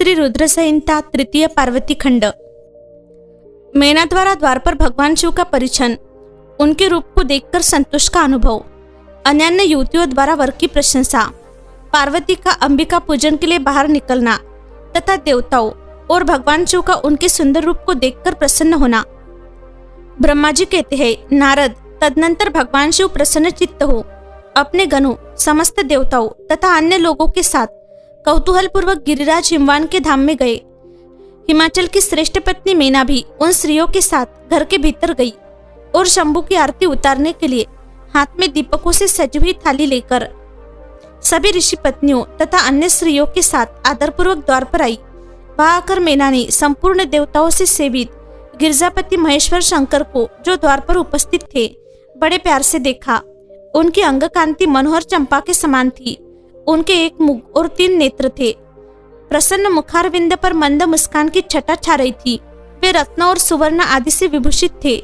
श्री रुद्र संहिता तृतीय पार्वती खंड। मैना द्वारा द्वार पर भगवान शिव का परिछन, उनके रूप को देखकर संतोष का अनुभव, अन्यान्य युवतियों द्वारा वर की प्रशंसा, पार्वती का अंबिका पूजन के लिए बाहर निकलना तथा देवताओं और भगवान शिव का उनके सुंदर रूप को देखकर प्रसन्न होना। ब्रह्मा जी कहते हैं, नारद तदनंतर भगवान शिव प्रसन्न चित्त हो अपने गणों, समस्त देवताओं तथा अन्य लोगों के साथ कौतूहल पूर्वक गिरिराज हिमवान के धाम में गए। हिमाचल की श्रेष्ठ पत्नी मैना भी उन स्त्रियों के साथ घर के भीतर गई और शंभु की आरती उतारने के लिए हाथ में दीपकों से सजी हुई थाली लेकर सभी ऋषि पत्नियों तथा अन्य स्त्रियों के साथ आदरपूर्वक द्वार पर आई। वहां आकर मैना ने संपूर्ण देवताओं से सेवित गिरजापति महेश्वर शंकर को, जो द्वार पर उपस्थित थे, बड़े प्यार से देखा। उनकी अंग कांति मनोहर चंपा के समान थी। उनके एक मुख और 3 नेत्र थे। प्रसन्न मुखारविंद पर मंद मुस्कान की छटा छा रही थी। वे रत्न और सुवर्ण आदि से विभूषित थे।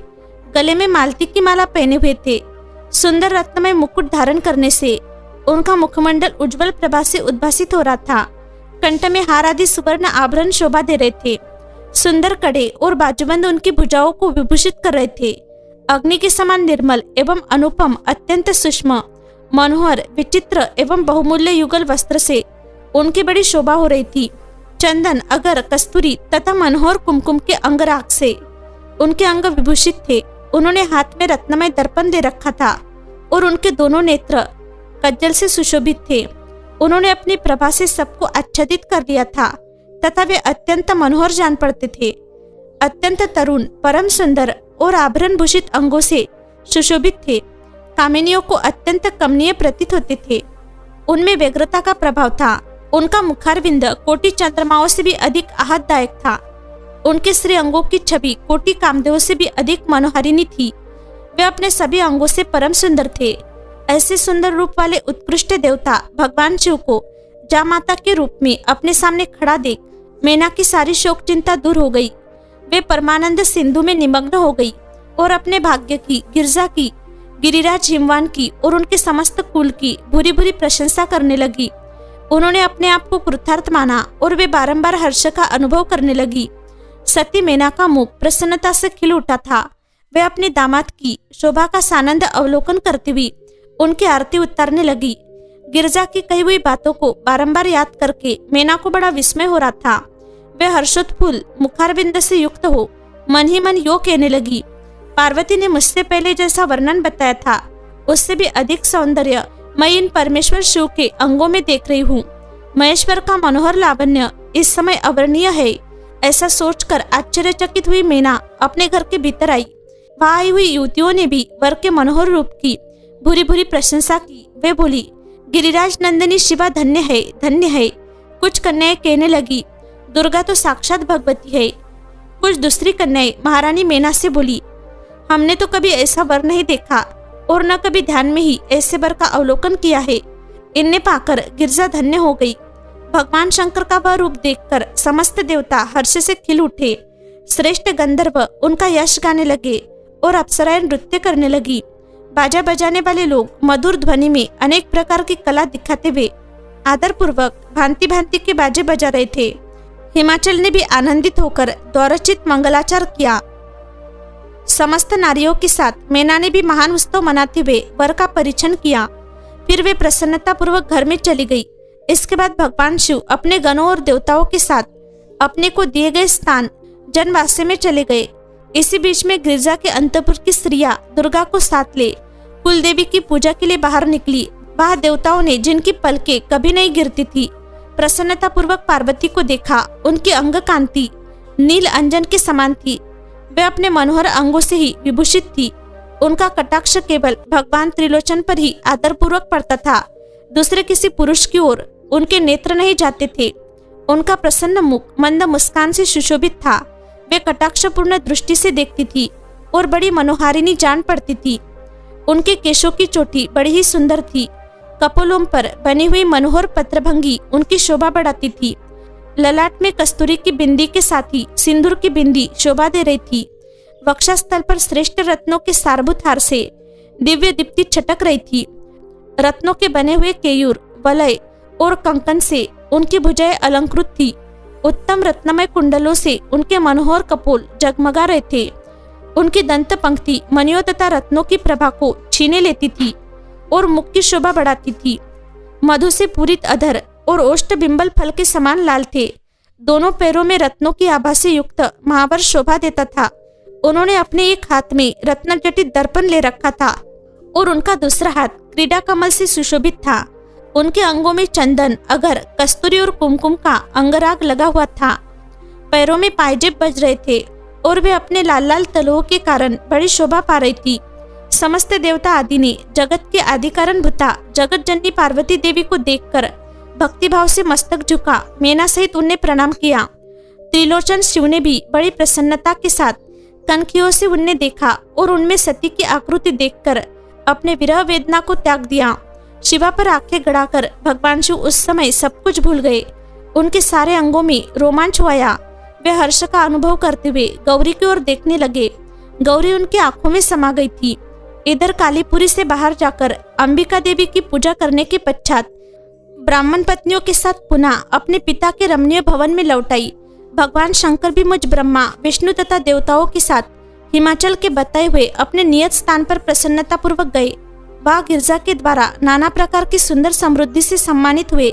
गले में मालती की माला पहने हुए थे। सुंदर रत्नमय मुकुट धारण करने से उनका मुखमंडल उज्जवल प्रभा से उद्भासित हो रहा था। कंठ में हार आदि सुवर्ण आभरण शोभा दे रहे थे। सुंदर कड़े और बाजूबंद उनकी भुजाओं को विभूषित कर रहे थे। अग्नि के समान निर्मल एवं अनुपम, अत्यंत सूक्ष्म, मनोहर, विचित्र एवं बहुमूल्य युगल वस्त्र से उनकी बड़ी शोभा हो रही थी। चंदन, अगर, कस्तूरी तथा मनोहर कुमकुम के अंगराग से उनके अंग विभूषित थे। उन्होंने हाथ में रत्नमय दर्पण दे रखा था और उनके दोनों नेत्र कज्जल से सुशोभित थे। उन्होंने अपनी प्रभा से सबको आच्छादित कर लिया था तथा वे अत्यंत मनोहर जान पड़ते थे। अत्यंत तरुण, परम सुंदर और आभरण भूषित अंगों से सुशोभित थे। कामिनियों को अत्यंत कमनीय प्रतीत होते थे। उनमें व्यग्रता का प्रभाव था। उनका मुखारविंद कोटि चंद्रमाओं से भी अधिक आहतदायक था। उनके श्री अंगों की छवि कोटि कामदेवों से भी अधिक मनोहारिणी थी। वे अपने सभी अंगों से परम सुंदर थे। ऐसे सुंदर रूप वाले उत्कृष्ट देवता भगवान शिव को जामाता के रूप में अपने सामने खड़ा देख मैना की सारी शोक चिंता दूर हो गई। वे परमानंद सिंधु में निमग्न हो गई और अपने भाग्य की, गिरजा की, गिरिराज हिमवान की और उनके समस्त कुल की बुरी बुरी प्रशंसा करने लगी। उन्होंने अपने आप को कृतार्थ माना और वे बारंबार हर्ष का अनुभव करने लगी। सती मैना का मुख प्रसन्नता से खिल उठा था। वे अपने दामाद की शोभा का सानंद अवलोकन करती हुई उनकी आरती उतारने लगी। गिरजा की कही हुई बातों को बारंबार याद करके मैना को बड़ा विस्मय हो रहा था। वे हर्षोत्फुल्ल मुखारविंद से युक्त हो मन ही मन यो कहने लगी, पार्वती ने मुझसे पहले जैसा वर्णन बताया था उससे भी अधिक सौंदर्य मैं इन परमेश्वर शिव के अंगों में देख रही हूँ। महेश्वर का मनोहर लावण्य इस समय अवर्णीय है। ऐसा सोचकर आश्चर्यचकित हुई मैना अपने घर के भीतर आई। वहां आई हुई युवतियों ने भी वर के मनोहर रूप की बुरी बुरी प्रशंसा की। वे बोली, गिरिराज नंदिनी शिवा धन्य है, धन्य है। कुछ कन्याएं कहने लगी, दुर्गा तो साक्षात भगवती है। कुछ दूसरी कन्याएं महारानी मैना से बोली, हमने तो कभी ऐसा वर नहीं देखा और न कभी ध्यान में ही ऐसे वर का अवलोकन किया है। इन्हें पाकर गिरजा धन्य हो गई। भगवान शंकर का वह रूप देखकर समस्त देवता हर्ष से खिल उठे। श्रेष्ठ गंधर्व उनका यश गाने लगे और अप्सराएं नृत्य करने लगी। बाजा बजाने वाले लोग मधुर ध्वनि में अनेक प्रकार की कला दिखाते हुए आदर पूर्वक भांति भांति के बाजे बजा रहे थे। हिमाचल ने भी आनंदित होकर द्वारोचित मंगलाचार किया। समस्त नारियों के साथ मैना ने भी महान उत्सव मनाते हुए वर का परिछन किया। फिर वे प्रसन्नता पूर्वक घर में चली गई। इसके बाद भगवान शिव अपने गणों और देवताओं के साथ अपने को दिए गए स्थान जनवास्य में चले गए। इसी बीच में गिरजा के अंतपुर की स्त्रियां दुर्गा को साथ ले कुल देवी की पूजा के लिए बाहर निकली। वहां देवताओं ने, जिनकी पलकें कभी नहीं गिरती थी, प्रसन्नता पूर्वक पार्वती को देखा। उनकी अंग कांति नील अंजन के समान थी। वे अपने मनोहर अंगों से ही विभूषित थी। उनका कटाक्ष केवल भगवान त्रिलोचन पर ही आदरपूर्वक पड़ता था। दूसरे किसी पुरुष की ओर उनके नेत्र नहीं जाते थे। उनका प्रसन्न मुख मंद मुस्कान से सुशोभित था। वे कटाक्षपूर्ण दृष्टि से देखती थी और बड़ी मनोहारिणी जान पड़ती थी। उनके केशों की चोटी बड़ी ही सुंदर थी। कपोलों पर बनी हुई मनोहर पत्रभंगी उनकी शोभा बढ़ाती थी। ललाट में कस्तूरी की बिंदी के साथ ही सिंदूर की बिंदी शोभा दे रही थी। वक्षस्थल पर श्रेष्ठ रत्नों के सारभूत हार से दिव्य दीप्ति छटक रही थी। रत्नों के बने हुए केयूर, वलय और कंकन से उनकी भुजाएं अलंकृत थी। उत्तम रत्नमय कुंडलों से उनके मनोहर कपोल जगमगा रहे थे। उनकी दंत पंक्ति मणियों तथा रत्नों की प्रभा को छीने लेती थी और मुख की शोभा बढ़ाती थी। मधु से पूरित अधर और ओष्ठ बिंबल फल के समान लाल थे। दोनों पैरों में रत्नों की आभा से युक्त महावर शोभा देता था। उन्होंने अपने एक हाथ में रत्न जटित दर्पण ले रखा था और उनका दूसरा हाथ क्रीडा कमल से सुशोभित था। उनके अंगों में चंदन, अगर, कस्तूरी और कुमकुम का अंगराग लगा हुआ था। पैरों में पायजेब बज रहे थे और वे अपने लाल लाल तलुओं के कारण बड़ी शोभा पा रही थी। समस्त देवता आदि ने जगत के आदि कारण भूता जगत जननी पार्वती देवी को देखकर भक्तिभाव से मस्तक झुका मेना सहित उन्हें प्रणाम किया। त्रिलोचन शिव ने भी बड़ी प्रसन्नता के साथ कनखियों से उन्हें देखा और उनमें सती की आकृति देखकर अपने विरह वेदना को त्याग दिया। शिवा पर आंखें गड़ाकर भगवान शिव उस समय सब कुछ भूल गए। उनके सारे अंगों में रोमांच हुआ। वे हर्ष का अनुभव करते हुए गौरी की ओर देखने लगे। गौरी उनकी आंखों में समा गई थी। इधर कालीपुरी से बाहर जाकर अंबिका देवी की पूजा करने के पश्चात ब्राह्मण पत्नियों के साथ पुनः अपने पिता के रमणीय भवन में लौट आई। भगवान शंकर भी मुझ ब्रह्मा, विष्णु तथा देवताओं के साथ हिमाचल के बताए हुए अपने नियत स्थान पर प्रसन्नता पूर्वक गए। वहाँ गिरजा के द्वारा नाना प्रकार की सुंदर समृद्धि से सम्मानित हुए।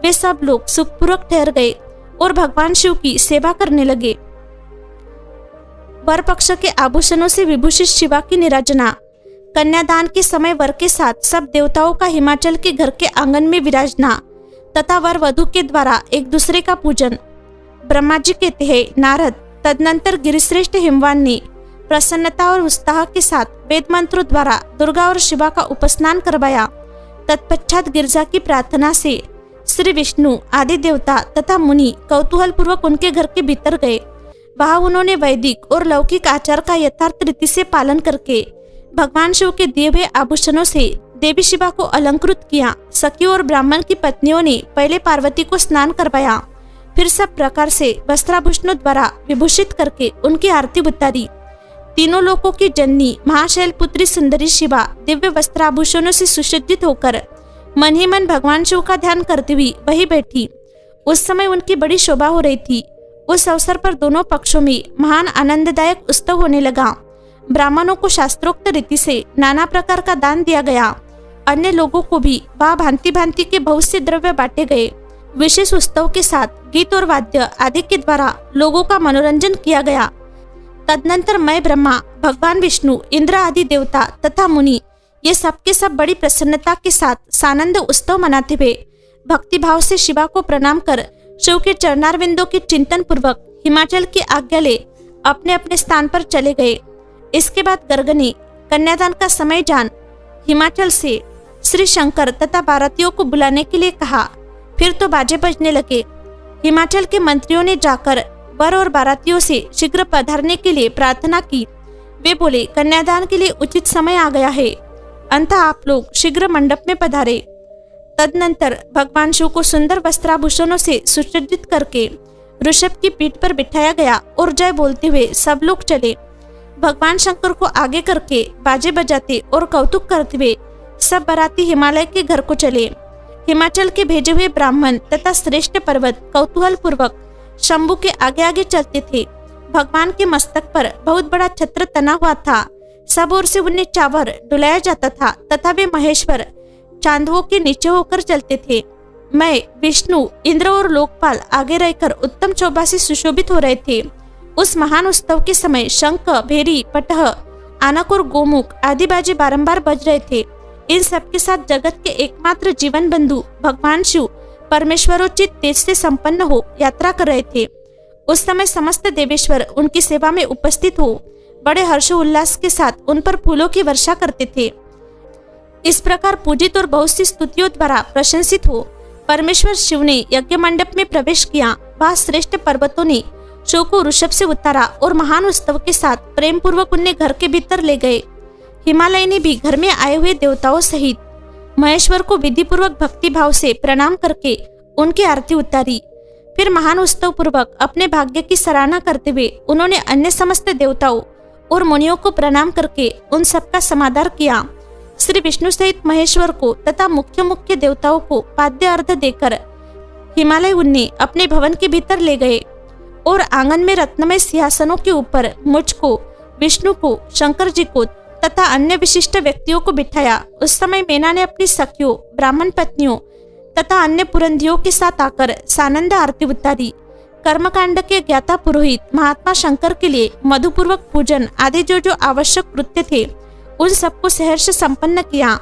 वे सब लोग सुखपूर्वक ठहर गए और भगवान शिव की सेवा करने लगे। वर पक्ष के आभूषणों से विभूषित शिवा की निराजना, कन्यादान के समय वर के साथ सब देवताओं का हिमाचल के घर के आंगन में विराजना तथा वर वधु के द्वारा एक दूसरे का पूजन। ब्रह्मा जी कहते हैं, नारद तदनंतर गिरिश्रेष्ठ हिमवान ने प्रसन्नता और उत्साह के साथ वेद मंत्रों द्वारा दुर्गा और शिवा का उपस्नान करवाया। तत्पश्चात गिरजा की प्रार्थना से श्री विष्णु आदि देवता तथा मुनि कौतूहल पूर्वक उनके घर के भीतर गए। वहां उन्होंने वैदिक और लौकिक आचार का यथार्थ रीति से पालन करके भगवान शिव के दिए हुए आभूषणों से देवी शिवा को अलंकृत किया। सखियों और ब्राह्मण की पत्नियों ने पहले पार्वती को स्नान करवाया, फिर सब प्रकार से वस्त्राभूषणों द्वारा विभूषित करके उनकी आरती उतारी। तीनों लोकों की जननी महाशैल पुत्री सुंदरी शिवा दिव्य वस्त्राभूषणों से सुसज्जित होकर मन ही मन भगवान शिव का ध्यान करती हुई वही बैठी। उस समय उनकी बड़ी शोभा हो रही थी। उस अवसर पर दोनों पक्षों में महान आनंददायक उत्सव होने लगा। ब्राह्मणों को शास्त्रोक्त रीति से नाना प्रकार का दान दिया गया। अन्य लोगों को भी वह भांति भांति के बहुत से द्रव्य बांटे गए। विशेष उत्सव के साथ गीत और वाद्य आदि के द्वारा लोगों का मनोरंजन किया गया। तदनंतर मैं ब्रह्मा, भगवान विष्णु, इंद्र आदि देवता तथा मुनि ये सबके सब बड़ी प्रसन्नता के साथ सानंद उत्सव मनाते हुए भक्ति भाव से शिवा को प्रणाम कर शिव के चरणारविंदों के चिंतन पूर्वक हिमाचल की आज्ञा ले अपने अपने स्थान पर चले गए। इसके बाद गर्ग ने कन्यादान का समय जान हिमाचल से श्री शंकर तथा बारातियों को बुलाने के लिए कहा। फिर तो बाजे बजने लगे। हिमाचल के मंत्रियों ने जाकर वर और बारातियों से शीघ्र पधारने के लिए प्रार्थना की। वे बोले, कन्यादान के लिए उचित समय आ गया है, अंततः आप लोग शीघ्र मंडप में पधारे। तदनंतर भगवान शिव को सुंदर वस्त्राभूषणों से सुसज्जित करके ऋषभ की पीठ पर बिठाया गया और जय बोलते हुए सब लोग चले। भगवान शंकर को आगे करके बाजे बजाते और कौतुक करते हुए सब बाराती हिमालय के घर को चले। हिमाचल के भेजे हुए ब्राह्मण तथा श्रेष्ठ पर्वत कौतूहल पूर्वक शंभु के आगे आगे चलते थे। भगवान के मस्तक पर बहुत बड़ा छत्र तना हुआ था। सब ओर से उन्हें चावर डुलाया जाता था तथा वे महेश्वर चांदवों के नीचे होकर चलते थे। मैं, विष्णु, इंद्र और लोकपाल आगे रहकर उत्तम शोभा से सुशोभित हो रहे थे। उस महान उत्सव के समय शंख, भेरी, पटह, आनक और गोमुख आदि बाजे बारंबार बज रहे थे। इन सबके साथ जगत के एकमात्र जीवन बंधु भगवान शिव परमेश्वरोचित तेज से संपन्न हो यात्रा कर रहे थे। उस समय समस्त देवेश्वर उनकी सेवा में उपस्थित हो बड़े हर्षोल्लास के साथ उन पर फूलों की वर्षा करते थे। इस प्रकार पूजित और बहुत सी स्तुतियों द्वारा प्रशंसित हो परमेश्वर शिव ने यज्ञ मंडप में प्रवेश किया। वह श्रेष्ठ पर्वतों ने शिव को ऋषभ से उतारा और महान उत्सव के साथ प्रेम पूर्वक उन्हें घर के भीतर ले गए। हिमालय ने भी घर में आए हुए देवताओं सहित महेश्वर को विधि पूर्वक भक्ति भाव से प्रणाम करके उनकी आरती उतारी। फिर महान उत्सव पूर्वक अपने भाग्य की सराहना करते हुए उन्होंने अन्य समस्त देवताओं और मुनियों को प्रणाम करके उन सबका समादर किया। श्री विष्णु सहित महेश्वर को तथा मुख्य मुख्य देवताओं को पाद्य अर्घ देकर हिमालय उन्हें अपने भवन के भीतर ले गए और आंगन में रत्नमय सिंहासनों के ऊपर मुझको, विष्णु को, शंकर जी को तथा अन्य विशिष्ट व्यक्तियों को बिठाया। उस समय मैना ने अपनी सखियों, ब्राह्मण पत्नियों तथा अन्य पुरंधियों के साथ आकर सानंद आरती उतारी। कर्मकांड के ज्ञाता पुरोहित महात्मा शंकर के लिए मधुपूर्वक पूजन आदि जो आवश्यक कृत्य थे उन सबको सहर्ष संपन्न किया।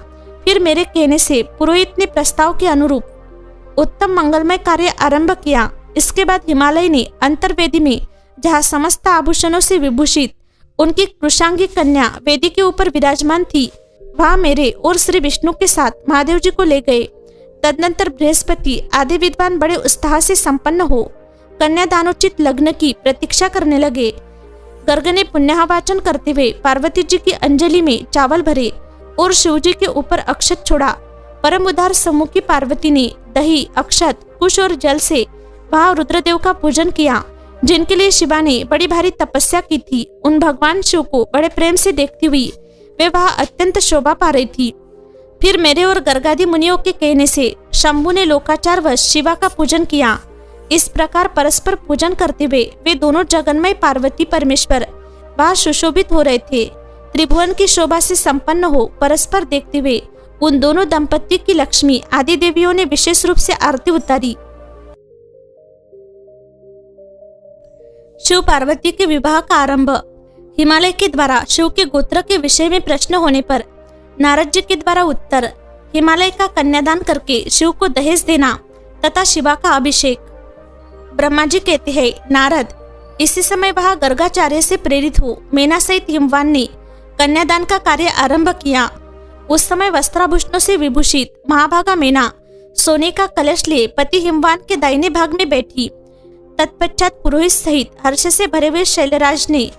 फिर मेरे कहने से पुरोहित ने प्रस्ताव के अनुरूप उत्तम मंगलमय कार्य आरंभ किया। इसके बाद हिमालय ने अंतर्वेदी में, जहाँ समस्त आभूषणों से विभूषित उनकी कृशांगी कन्या वेदी के ऊपर विराजमान थी, वहां मेरे और श्री विष्णु के साथ महादेव जी को ले गए। तदनंतर बृहस्पति आदि विद्वान बड़े उत्साह से संपन्न हो कन्यादानोचित लग्न की प्रतीक्षा करने लगे। गर्ग ने पुण्याहवाचन करते हुए पार्वती जी की अंजलि में चावल भरे और शिव जी के ऊपर अक्षत छोड़ा। परम उदार सम्मुखी पार्वती ने दही, अक्षत, कुश और जल से वहां रुद्रदेव का पूजन किया, जिनके लिए शिवा ने बड़ी भारी तपस्या की थी। उन भगवान शिव को बड़े प्रेम से देखती हुई वे वहां अत्यंत शोभा पा रही थी। फिर मेरे और गर्गादि मुनियों के कहने से शंभु ने लोकाचार वश शिवा का पूजन किया। इस प्रकार परस्पर पूजन करते हुए वे दोनों जगन्मय पार्वती परमेश्वर वहां सुशोभित हो रहे थे। त्रिभुवन की शोभा से संपन्न हो परस्पर देखते हुए उन दोनों दंपति की लक्ष्मी आदि देवियों ने विशेष रूप से आरती उतारी। शिव पार्वती के विवाह का आरंभ। हिमालय के द्वारा शिव के गोत्र के विषय में प्रश्न होने पर नारद जी के द्वारा उत्तर। हिमालय का कन्यादान करके शिव को दहेज देना तथा शिवा का अभिषेक। ब्रह्मा जी कहते हैं, नारद, इसी समय वहां गर्गाचार्य से प्रेरित हो मेना सहित हिमवान ने कन्यादान का कार्य आरंभ किया। उस समय वस्त्राभूषणों से विभूषित महाभागा मेना सोने का कलश लिए पति हिमवान के दाहिने भाग में बैठी। तत्पश्चात पुरोहित सहित हर्ष से भरे हुए शैलराज ने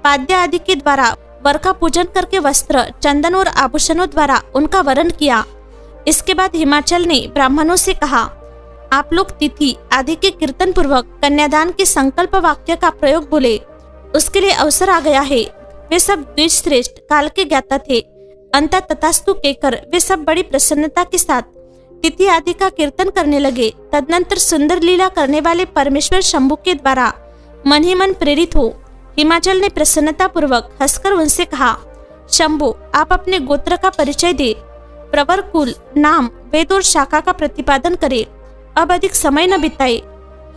पाद्य आदि के द्वारा वर का पूजन करके वस्त्र, चंदन और आभूषणों द्वारा उनका वरण किया। इसके बाद हिमाचल ने ब्राह्मणों से कहा, आप लोग तिथि आदि के कीर्तन पूर्वक कन्यादान के संकल्प वाक्य का प्रयोग बोले। उसके लिए अवसर आ गया है। वे सब द्विज श्रेष्ठ काल के ज्ञाता थे। अंत तथास्तु कहकर वे सब बड़ी प्रसन्नता के साथ तिथि आदि का कीर्तन करने लगे। तदनंतर सुंदर लीला करने वाले परमेश्वर शंभु के द्वारा मन ही मन प्रेरित हो हिमाचल ने प्रसन्नता पूर्वक हंसकर उनसे कहा, शंभु, आप अपने गोत्र का परिचय दे, प्रवर, कुल, नाम, वेद और शाखा का प्रतिपादन करे। अब अधिक समय न बिताए।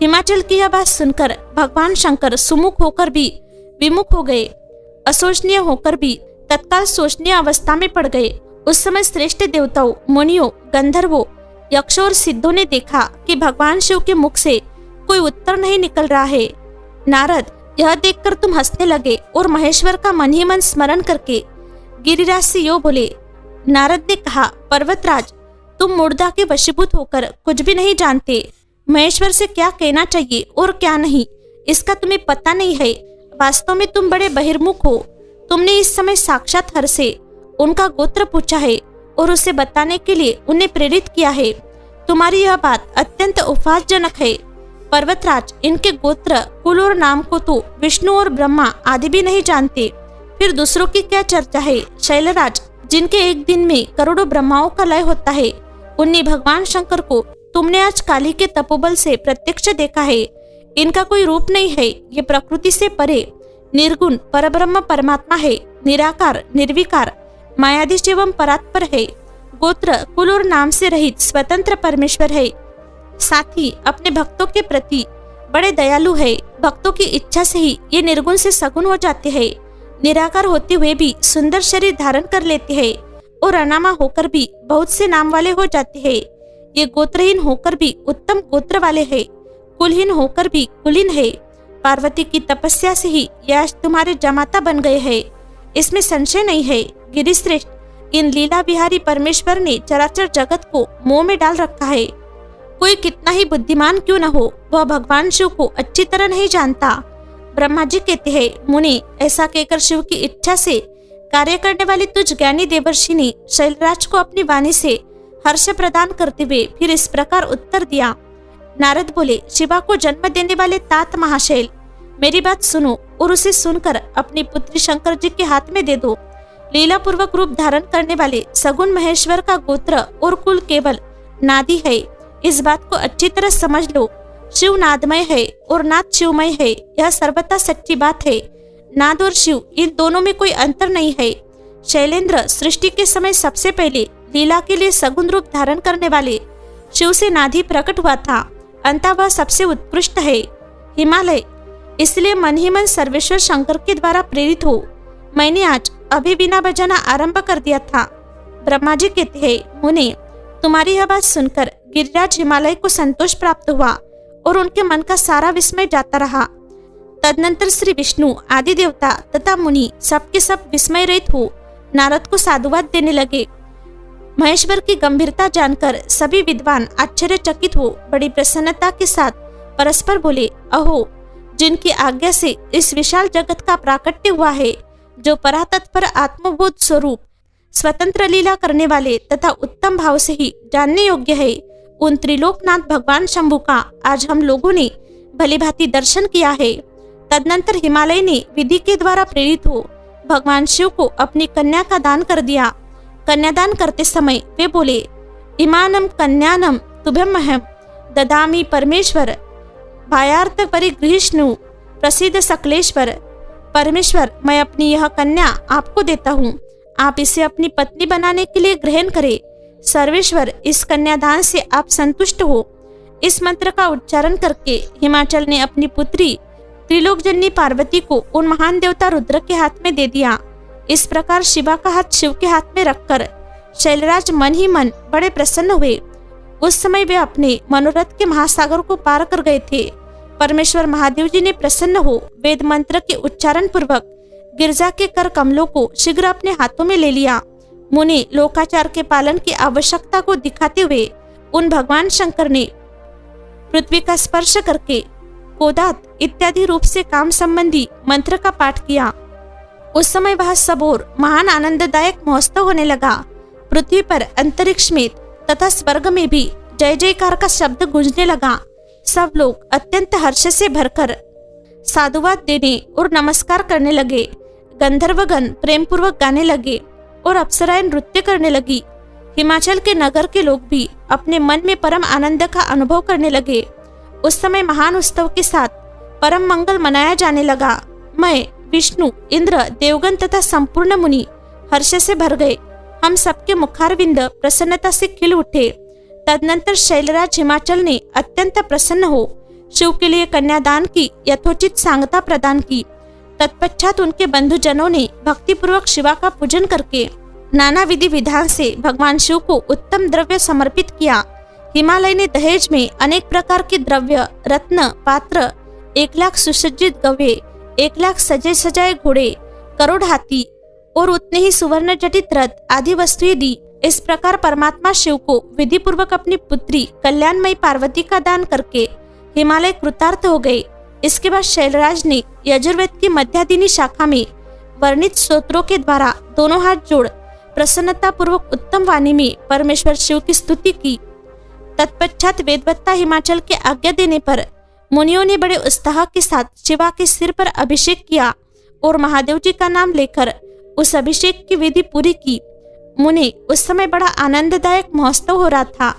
हिमाचल की यह बात सुनकर भगवान शंकर सुमुख होकर भी विमुख हो गए, असोचनीय होकर भी तत्काल सोचनीय अवस्था में पड़ गए। उस समय श्रेष्ठ देवताओं, मुनियों, गंधर्वों, यक्षों और सिद्धों ने देखा कि भगवान शिव के मुख से कोई उत्तर नहीं निकल रहा है। नारद, यह देखकर तुम हंसने लगे और महेश्वर का मन ही मन स्मरण करके गिरिराज से यो बोले। नारद ने कहा, पर्वतराज, तुम मूर्धा के वशीभूत होकर कुछ भी नहीं जानते। महेश्वर से क्या कहना चाहिए और क्या नहीं, इसका तुम्हें पता नहीं है। वास्तव में तुम बड़े बहिर्मुख हो। तुमने इस समय साक्षात हर से उनका गोत्र पूछा है और उसे बताने के लिए उन्हें प्रेरित किया है। तुम्हारी यह बात अत्यंत उपहासजनक है। पर्वतराज, इनके गोत्र, कुल और नाम को तो विष्णु और ब्रह्मा आदि भी नहीं जानते, फिर दूसरों की क्या चर्चा है। शैलराज, जिनके एक दिन में करोड़ों ब्रह्माओं का लय होता है, उन्हीं भगवान शंकर को तुमने आज काली के तपोबल से प्रत्यक्ष देखा है। इनका कोई रूप नहीं है। ये प्रकृति से परे निर्गुण परब्रह्म परमात्मा है। निराकार, निर्विकार, मायाधीश एवं परात्पर है। गोत्र, कुल और नाम से रहित स्वतंत्र परमेश्वर है। साथ ही अपने भक्तों के प्रति बड़े दयालु है। भक्तों की इच्छा से ही ये निर्गुण से सगुण हो जाते हैं। निराकार होते हुए भी सुंदर शरीर धारण कर लेते हैं और अनामा होकर भी बहुत से नाम वाले हो जाते हैं। ये गोत्रहीन होकर भी उत्तम गोत्र वाले हैं, कुलहीन होकर भी कुलीन है। पार्वती की तपस्या से ही ये आज तुम्हारे जमाता बन गए हैं, इसमें संशय नहीं है। गिरिश्रेष्ठ, इन लीला बिहारी परमेश्वर ने चराचर जगत को मोह में डाल रखा है। कोई कितना ही बुद्धिमान क्यों न हो, वह भगवान शिव को अच्छी तरह नहीं जानता। ब्रह्मा जी कहते हैं, मुनि, ऐसा कहकर शिव की इच्छा से कार्य करने वाली तुझ ज्ञानी देवर्षि ने शैलराज को अपनी वाणी से हर्ष प्रदान करते हुए फिर इस प्रकार उत्तर दिया। नारद बोले, शिवा को जन्म देने वाले तात महाशैल, मेरी बात सुनो और उसे सुनकर अपनी पुत्री शंकर जी के हाथ में दे दो। लीला पूर्वक रूप धारण करने वाले सगुण महेश्वर का गोत्र और कुल केवल नादी है। इस बात को अच्छी तरह समझ लो, शिव नादमय है और नाद शिवमय है। यह सर्वथा सच्ची बात है। नाद और शिव, इन दोनों में कोई अंतर नहीं है। शैलेंद्र, सृष्टि के समय सबसे पहले लीला के लिए सगुण रूप धारण करने वाले शिव से नाद ही प्रकट हुआ था। अंततः वह सबसे उत्कृष्ट है। हिमालय, इसलिए मन ही मन सर्वेश्वर शंकर के द्वारा प्रेरित हो मैंने आज अभी बिना बजाना आरंभ कर दिया था। ब्रह्मा जी कहते हैं, मुने, तुम्हारी यह बात सुनकर गिरिराज हिमालय को संतोष प्राप्त हुआ और उनके मन का सारा विस्मय जाता रहा। तदनंतर श्री विष्णु, आदि देवता तथा मुनि सबके सब विस्मय रहित हो नारद को साधुवाद देने लगे। महेश्वर की गंभीरता जानकर सभी विद्वान आश्चर्यचकित हो बड़ी प्रसन्नता के साथ परस्पर बोले, अहो, जिनकी आज्ञा से इस विशाल जगत का प्राकट्य हुआ है, जो परातत्पर आत्मबोध स्वरूप स्वतंत्र लीला करने वाले तथा उत्तम भाव से ही जानने योग्य है, उन त्रिलोकनाथ भगवान शंभु का आज हम लोगों ने भलीभांति दर्शन किया है। तदनंतर हिमालय ने विधि के द्वारा प्रेरित हो भगवान शिव को अपनी कन्या का दान कर दिया। कन्यादान करते समय वे बोले, इमानम कन्यानम तुभ्यमहम ददामि परमेश्वर भायार्थ परिगृहिष्णु प्रसिद्ध सकलेश्वर। परमेश्वर, मैं अपनी यह कन्या आपको देता हूँ, आप इसे अपनी पत्नी बनाने के लिए ग्रहण करें। सर्वेश्वर, इस कन्यादान से आप संतुष्ट हो। इस मंत्र का उच्चारण करके हिमाचल ने अपनी पुत्री त्रिलोकजननी पार्वती को उन महान देवता रुद्र के हाथ में दे दिया। इस प्रकार शिवा का हाथ शिव के हाथ में रखकर शैलराज मन ही मन बड़े प्रसन्न हुए। उस समय वे अपने मनोरथ के महासागर को पार कर गए थे। परमेश्वर महादेव जी ने प्रसन्न हो वेद मंत्र के उच्चारण पूर्वक गिरजा के कर कमलों को शीघ्र अपने हाथों में ले लिया। मुनि लोकाचार के पालन की आवश्यकता को दिखाते हुए उन भगवान शंकर ने पृथ्वी का स्पर्श करके कोदात इत्यादि रूप से काम संबंधी मंत्र का पाठ किया। उस समय वह सब ओर महान आनंददायक महोत्सव होने लगा। पृथ्वी पर, अंतरिक्ष में तथा स्वर्ग में भी जय जयकार का शब्द गूंजने लगा। सब लोग अत्यंत हर्ष से भरकर साधुवाद देने और नमस्कार करने लगे। गंधर्वगण प्रेम पूर्वक गाने लगे और अप्सराएं नृत्य करने लगी। हिमाचल के नगर के लोग भी अपने मन में परम आनंद का अनुभव करने लगे। उस समय महान उत्सव के साथ परम मंगल मनाया जाने लगा। मैं, विष्णु, इंद्र, देवगण तथा संपूर्ण मुनि हर्ष से भर गए। हम सबके मुखारविंद प्रसन्नता से खिल उठे। तदनंतर शैलराज हिमाचल ने अत्यंत प्रसन्न हो शिव के लिए कन्यादान की यथोचित सांगता प्रदान की। तत्पश्चात उनके बंधुजनों ने भक्तिपूर्वक शिवा का पूजन करके नाना विधि विधान से भगवान शिव को उत्तम द्रव्य समर्पित किया। हिमालय ने दहेज में अनेक प्रकार के द्रव्य, रत्न, पात्र, 1,00,000 सुसज्जित गवे, 1,00,000 सजे सजाए घोड़े, करोड़ हाथी और उतने ही सुवर्ण जटित रथ आदि वस्तुएं दी। इस प्रकार परमात्मा शिव को विधि पूर्वक अपनी पुत्री कल्याणमयी पार्वती का दान करके हिमालय कृतार्थ हो गए। इसके बाद शैलराज ने यजुर्वेद की मध्यादिनी शाखा में वर्णित स्तोत्रों के द्वारा दोनों हाथ जोड़ प्रसन्नता पूर्वक उत्तम वाणी में परमेश्वर शिव की स्तुति की। तत्पश्चात वेदवत्ता हिमाचल के आज्ञा देने पर मुनियों ने बड़े उत्साह के साथ शिवा के सिर पर अभिषेक किया और महादेव जी का नाम लेकर उस अभिषेक की विधि पूरी की। मुने, उस समय बड़ा आनंददायक महोत्सव हो रहा था।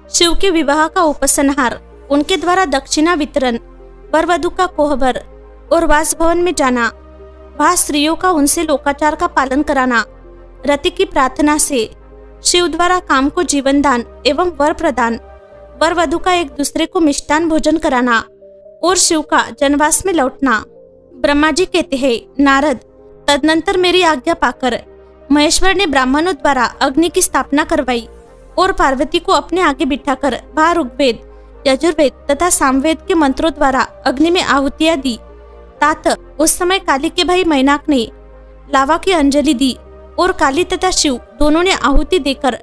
शिव के विवाह का उपसंहार, उनके द्वारा दक्षिणा वितरण, वर वधू का कोहबर और वासभवन में जाना, वहां स्त्रियों का उनसे लोकाचार का पालन कराना, रति की प्रार्थना से शिव द्वारा काम को जीवन दान एवं वर प्रदान, वर वधू का एक दूसरे को मिष्टान भोजन कराना और शिव का जनवास में लौटना। ब्रह्मा जी कहते हैं, नारद, तदनंतर मेरी आज्ञा पाकर महेश्वर ने ब्राह्मणों द्वारा अग्नि की स्थापना करवाई और पार्वती को अपने आगे बिठाकर वहां ऋग्वेद, यजुर्वेद तथा सामवेद के मंत्रों द्वारा अग्नि में आहुतियां दी। तात उस समय काली के भाई मैनाक ने लावा की अंजलि दी और काली तथा शिव दोनों ने आहुति देकर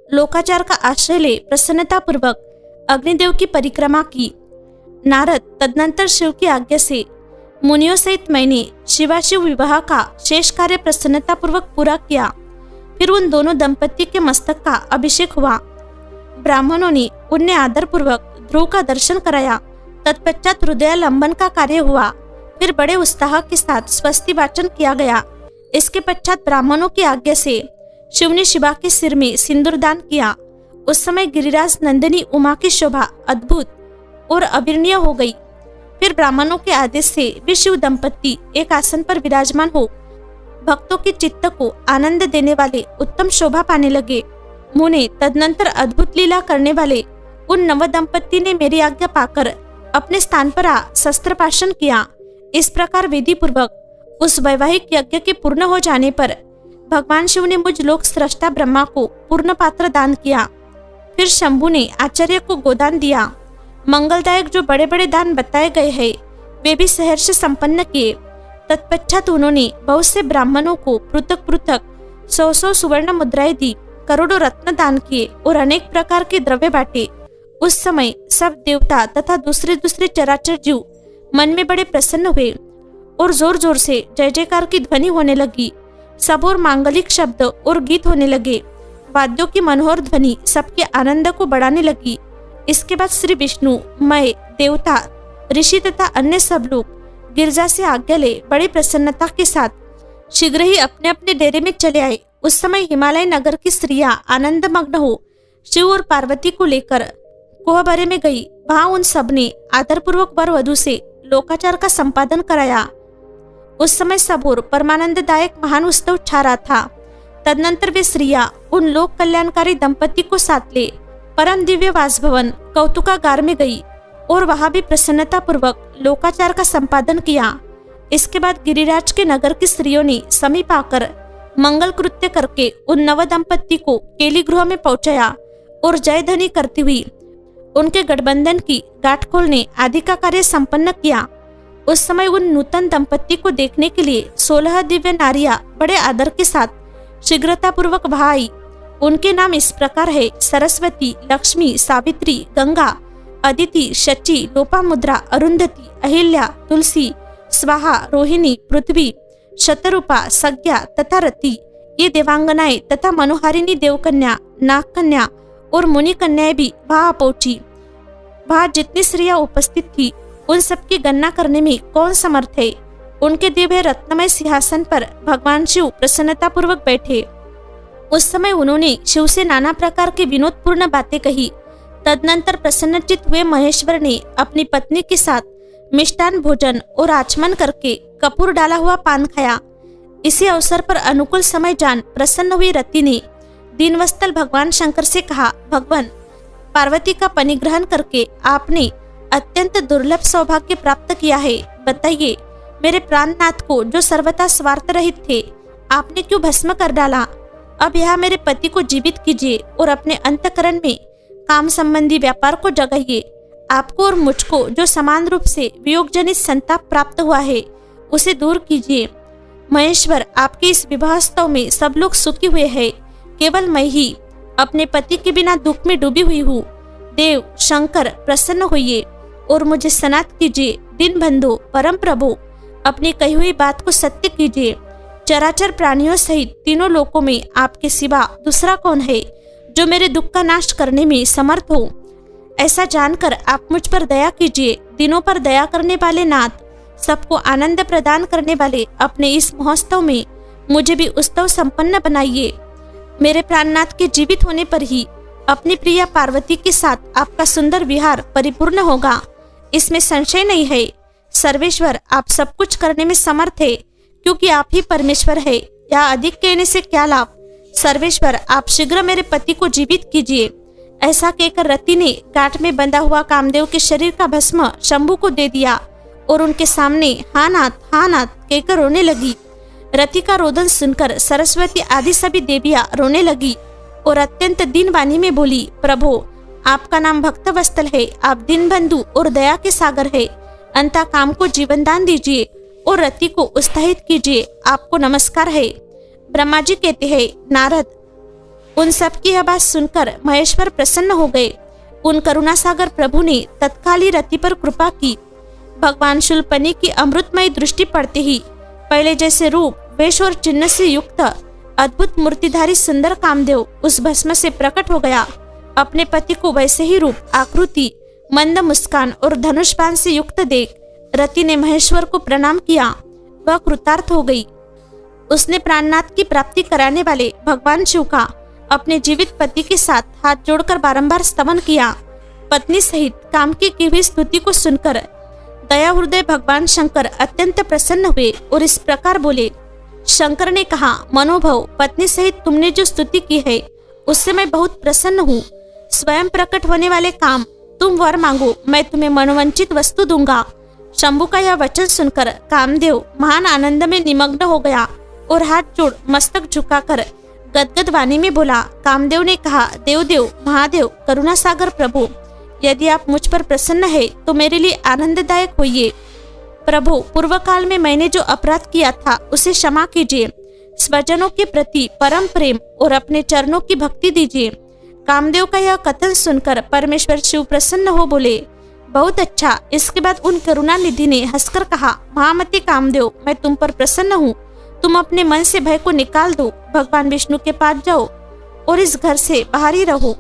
लोकाचार का आश्रय ले प्रसन्नता पूर्वक अग्निदेव की परिक्रमा की। नारद, तदनंतर शिव की आज्ञा से मुनियों सहित मैंने शिवाशिव विवाह का शेष कार्य प्रसन्नता पूर्वक पूरा किया। फिर उन दोनों दंपति के मस्तक का अभिषेक हुआ। ब्राह्मणों ने उन्हें आदर पूर्वक ध्रुव का दर्शन कराया। तत्पश्चात हृदयालंबन का कार्य हुआ। फिर बड़े उत्साह के साथ स्वस्ति वाचन किया गया। इसके पश्चात ब्राह्मणों की आज्ञा से शिव ने शिवा के सिर में सिंदूर दान किया। उस समय गिरिराज नंदिनी उमा की शोभा अद्भुत और अवर्णनीय हो गई। फिर ब्राह्मणों के आदेश से वे शिव दंपत्ति एक आसन पर विराजमान हो भक्तों के चित्त को आनंद देने वाले उत्तम शोभा पाने लगे। मुने तदनंतर अद्भुत लीला करने वाले उन नव दंपत्ति ने मेरी आज्ञा पाकर अपने स्थान पर आ शस्त्रपाशन किया। इस प्रकार विधि पूर्वक उस वैवाहिक यज्ञ के पूर्ण हो जाने पर भगवान शिव ने मुझ लोक सृष्टा ब्रह्मा को पूर्ण पात्र दान किया। फिर शंभु ने आचार्य को गोदान दिया। मंगलदायक जो बड़े बड़े दान बताए गए हैं वे भी सहर्ष संपन्न किए। तत्पश्चात उन्होंने बहुत से ब्राह्मणों को पृथक पृथक 100 सुवर्ण मुद्राएं दी, करोड़ों रत्न दान किए और अनेक प्रकार के द्रव्य बांटे। उस समय सब देवता तथा दूसरे दूसरे चराचर जीव मन में बड़े प्रसन्न हुए और जोर जोर से जय जयकार की ध्वनि होने लगी। सब और मांगलिक शब्द और गीत होने लगे। वाद्यों की मनोहर ध्वनि सबके आनंद को बढ़ाने लगी। इसके बाद श्री विष्णु, मैं, देवता, ऋषि तथा अन्य सब लोग गिरजा से आज्ञा ले बड़ी प्रसन्नता के साथ शीघ्र ही अपने अपने डेरे में चले आए। उस समय हिमालय नगर की स्त्रियां आनंद मग्न हो शिव और पार्वती को लेकर कोहबरे में गई। वहां उन सब ने आदरपूर्वक वर वधु से लोकाचार का संपादन कराया। उस समय सब और परमानंददायक महान उत्सव छा रहा था। तदनंतर वे स्त्रियां उन लोक कल्याणकारी दंपति को साथ ले परम दिव्य वासभवन कौतुकागार में गई और वहां भी प्रसन्नता पूर्वक लोकाचार का संपादन किया। इसके बाद गिरिराज के नगर की स्त्रियों ने समीप आकर मंगल कृत्य करके उन नव दंपत्ति को केली गृह में पहुंचाया और जय ध्वनि करती हुई उनके गठबंधन की गांठ खोलने आदि का कार्य संपन्न किया। उस समय उन नूतन दंपत्ति को देखने के लिए 16 दिव्य नारियां बड़े आदर के साथ शीघ्रता पूर्वक वहां आई। उनके नाम इस प्रकार है: सरस्वती, लक्ष्मी, सावित्री, गंगा, अदिति, शची, लोपामुद्रा, अरुंधति, अहिल्या, तुलसी, स्वाहा, रोहिणी, पृथ्वी, शतरूपा, सज्ञा तथा रति। ये देवांगनाएं तथा मनोहारिणी देवकन्या, नागकन्या और मुनि कन्याएं भी वहां पहुंची। वहां जितनी स्त्रियां उपस्थित थी उन सबकी गणना करने में कौन समर्थ है। उनके दिव्य रत्नमय सिंहासन पर भगवान शिव प्रसन्नता पूर्वक बैठे। उस समय उन्होंने शिव से नाना प्रकार की विनोदपूर्ण बातें कही। तदनंतर प्रसन्नचित हुए महेश्वर ने अपनी पत्नी के साथ मिष्टान भोजन और आचमन करके कपूर डाला हुआ पान खाया। इसी अवसर पर अनुकूल समय जान प्रसन्न हुई रति ने दीनवत्सल भगवान शंकर से कहा, भगवान, पार्वती का परिग्रहण करके आपने अत्यंत दुर्लभ सौभाग्य प्राप्त किया है। बताइए, मेरे प्राणनाथ को जो सर्वथा स्वार्थ रहित थे आपने क्यों भस्म कर डाला? अब यहाँ मेरे पति को जीवित कीजिए और अपने अंतःकरण में काम संबंधी व्यापार को जगाइए। आपको और मुझको जो समान रूप से वियोग जनित संताप प्राप्त हुआ है उसे दूर कीजिए। महेश्वर, आपके इस विवाहोत्सव में सब लोग सुखी हुए हैं, केवल मैं ही अपने पति के बिना दुख में डूबी हुई हूँ। देव शंकर, प्रसन्न होइए और मुझे सनात कीजिए। दिन बंधु, परम प्रभु, अपनी कही हुई बात को सत्य कीजिए। चराचर प्राणियों सहित तीनों लोकों में आपके सिवा दूसरा कौन है जो मेरे दुख का नाश करने में समर्थ हो? ऐसा जानकर आप मुझ पर दया कीजिए। दिनों पर दया करने वाले नाथ, सबको आनंद प्रदान करने वाले अपने इस महोत्सव में मुझे भी उत्सव संपन्न बनाइए। मेरे प्राणनाथ के जीवित होने पर ही अपनी प्रिया पार्वती के साथ आपका सुंदर विहार परिपूर्ण होगा, इसमें संशय नहीं है। सर्वेश्वर, आप सब कुछ करने में समर्थ है, क्योंकि आप ही परमेश्वर है। या अधिक कहने से क्या लाभ? सर्वेश्वर, आप शीघ्र मेरे पति को जीवित कीजिए। ऐसा कहकर रति ने गांठ में बंधा हुआ कामदेव के शरीर का भस्म शंभु को दे दिया और उनके सामने हाँ नाथ कहकर रोने लगी। रति का रोदन सुनकर सरस्वती आदि सभी देवियां रोने लगी और अत्यंत दीन वाणी में बोली, प्रभु, आपका नाम भक्तवत्सल है, आप दीन बंधु और दया के सागर है। अंता काम को जीवन दान दीजिए और रति को उत्साहित कीजिए। आपको नमस्कार है। ब्रह्मा जी कहते हैं, नारद, उन सब की यह बात सुनकर महेश्वर प्रसन्न हो गए। उन करुणा सागर प्रभु ने तत्काल ही रति पर कृपा की। भगवान शूलपनी की अमृतमय दृष्टि पड़ते ही पहले जैसे रूप, वेश और चिन्ह से युक्त अद्भुत मूर्तिधारी सुंदर कामदेव उस भस्म से प्रकट हो गया। अपने पति को वैसे ही रूप, आकृति, मंद मुस्कान और धनुष बाण से युक्त देख रति ने महेश्वर को प्रणाम किया। वह कृतार्थ हो गई। उसने प्राणनाथ की प्राप्ति कराने वाले भगवान शिव का अपने जीवित पति के साथ हाथ जोड़कर बारंबार स्तवन किया। पत्नी सहित काम की हुई स्तुति को सुनकर दया हृदय भगवान शंकर अत्यंत प्रसन्न हुए और इस प्रकार बोले। शंकर ने कहा, मनोभव, पत्नी सहित तुमने जो स्तुति की है उससे मैं बहुत प्रसन्न हूँ। स्वयं प्रकट होने वाले काम, तुम वर मांगो, मैं तुम्हें मनोवंचित वस्तु दूंगा। शंभु का यह वचन सुनकर कामदेव महान आनंद में निमग्न हो गया और हाथ जोड़ मस्तक झुकाकर गदगद वाणी में बोला। कामदेव ने कहा, देवदेव, महादेव, करुणा सागर प्रभु, यदि आप मुझ पर प्रसन्न है तो मेरे लिए आनंददायक होइए। प्रभु, पूर्व काल में मैंने जो अपराध किया था उसे क्षमा कीजिए। स्वजनों के प्रति परम प्रेम और अपने चरणों की भक्ति दीजिए। कामदेव का यह कथन सुनकर परमेश्वर शिव प्रसन्न हो बोले, बहुत अच्छा। इसके बाद उन करुणा निधि ने हंसकर कहा, महामती कामदेव, मैं तुम पर प्रसन्न हूँ। तुम अपने मन से भय को निकाल दो, भगवान विष्णु के पास जाओ और इस घर से बाहर ही रहो।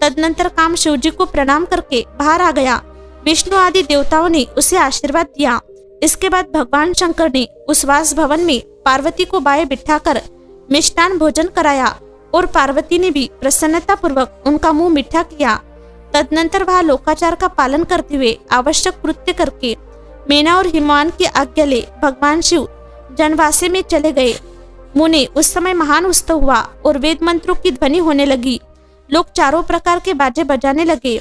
तदनंतर काम शिव जी को प्रणाम करके बाहर आ गया। विष्णु आदि देवताओं ने उसे आशीर्वाद दिया। इसके बाद भगवान शंकर ने उस वास भवन में पार्वती को बाएं बिठाकर मिष्टान भोजन कराया और पार्वती ने भी प्रसन्नता पूर्वक उनका मुंह मीठा किया। तदनंतर वह लोकाचार का पालन करते हुए आवश्यक कृत्य करके मेना और हिमवान की आज्ञा ले भगवान शिव जनवासे में चले गए। मुने, उस समय महान उत्सव हुआ और वेद मंत्रों की ध्वनि होने लगी। लोग चारों प्रकार के बाजे बजाने लगे।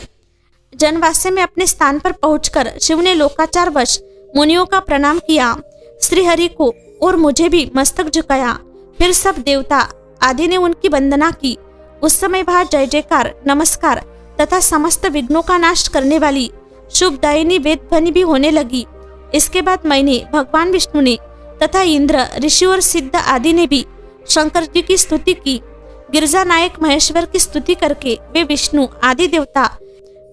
जनवासे में अपने स्थान पर पहुंचकर शिव ने लोकाचार वश मुनियों का प्रणाम किया, श्री हरि को और मुझे भी मस्तक झुकाया। फिर सब देवता आदि ने उनकी वंदना की। उस समय वह जय जयकार, नमस्कार तथा समस्त विघ्नों का नाश करने वाली शुभदायिनी वेद ध्वनि भी होने लगी। इसके बाद मैंने, भगवान विष्णु ने तथा इंद्र, ऋषि और सिद्ध आदि ने भी शंकर जी की स्तुति की। गिरजा नायक महेश्वर की स्तुति करके वे विष्णु आदि देवता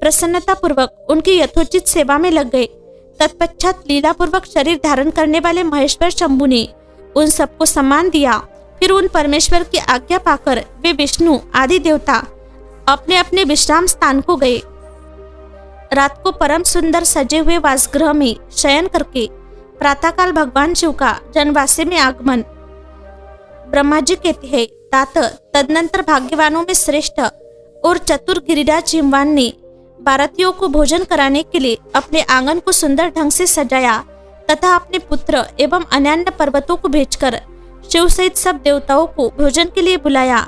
प्रसन्नता पूर्वक उनकी यथोचित सेवा में लग गए। तत्पश्चात लीला पूर्वक शरीर धारण करने वाले महेश्वर शंभु ने उन सबको सम्मान दिया। फिर उन परमेश्वर की आज्ञा पाकर वे विष्णु आदि देवता अपने अपने विश्राम स्थान को गए। रात को परम सुंदर सजे हुए वासगृह में शयन करके प्रातःकाल भगवान शिव का जनवासे में आगमन। ब्रह्मा जी कहते हैं, तात, तदनंतर भाग्यवानों में श्रेष्ठ और चतुर गिरिराज हिमवान ने भारतीयों को भोजन कराने के लिए अपने आंगन को सुंदर ढंग से सजाया तथा अपने पुत्र एवं अन्य पर्वतों को भेजकर शिव सहित सब देवताओं को भोजन के लिए बुलाया।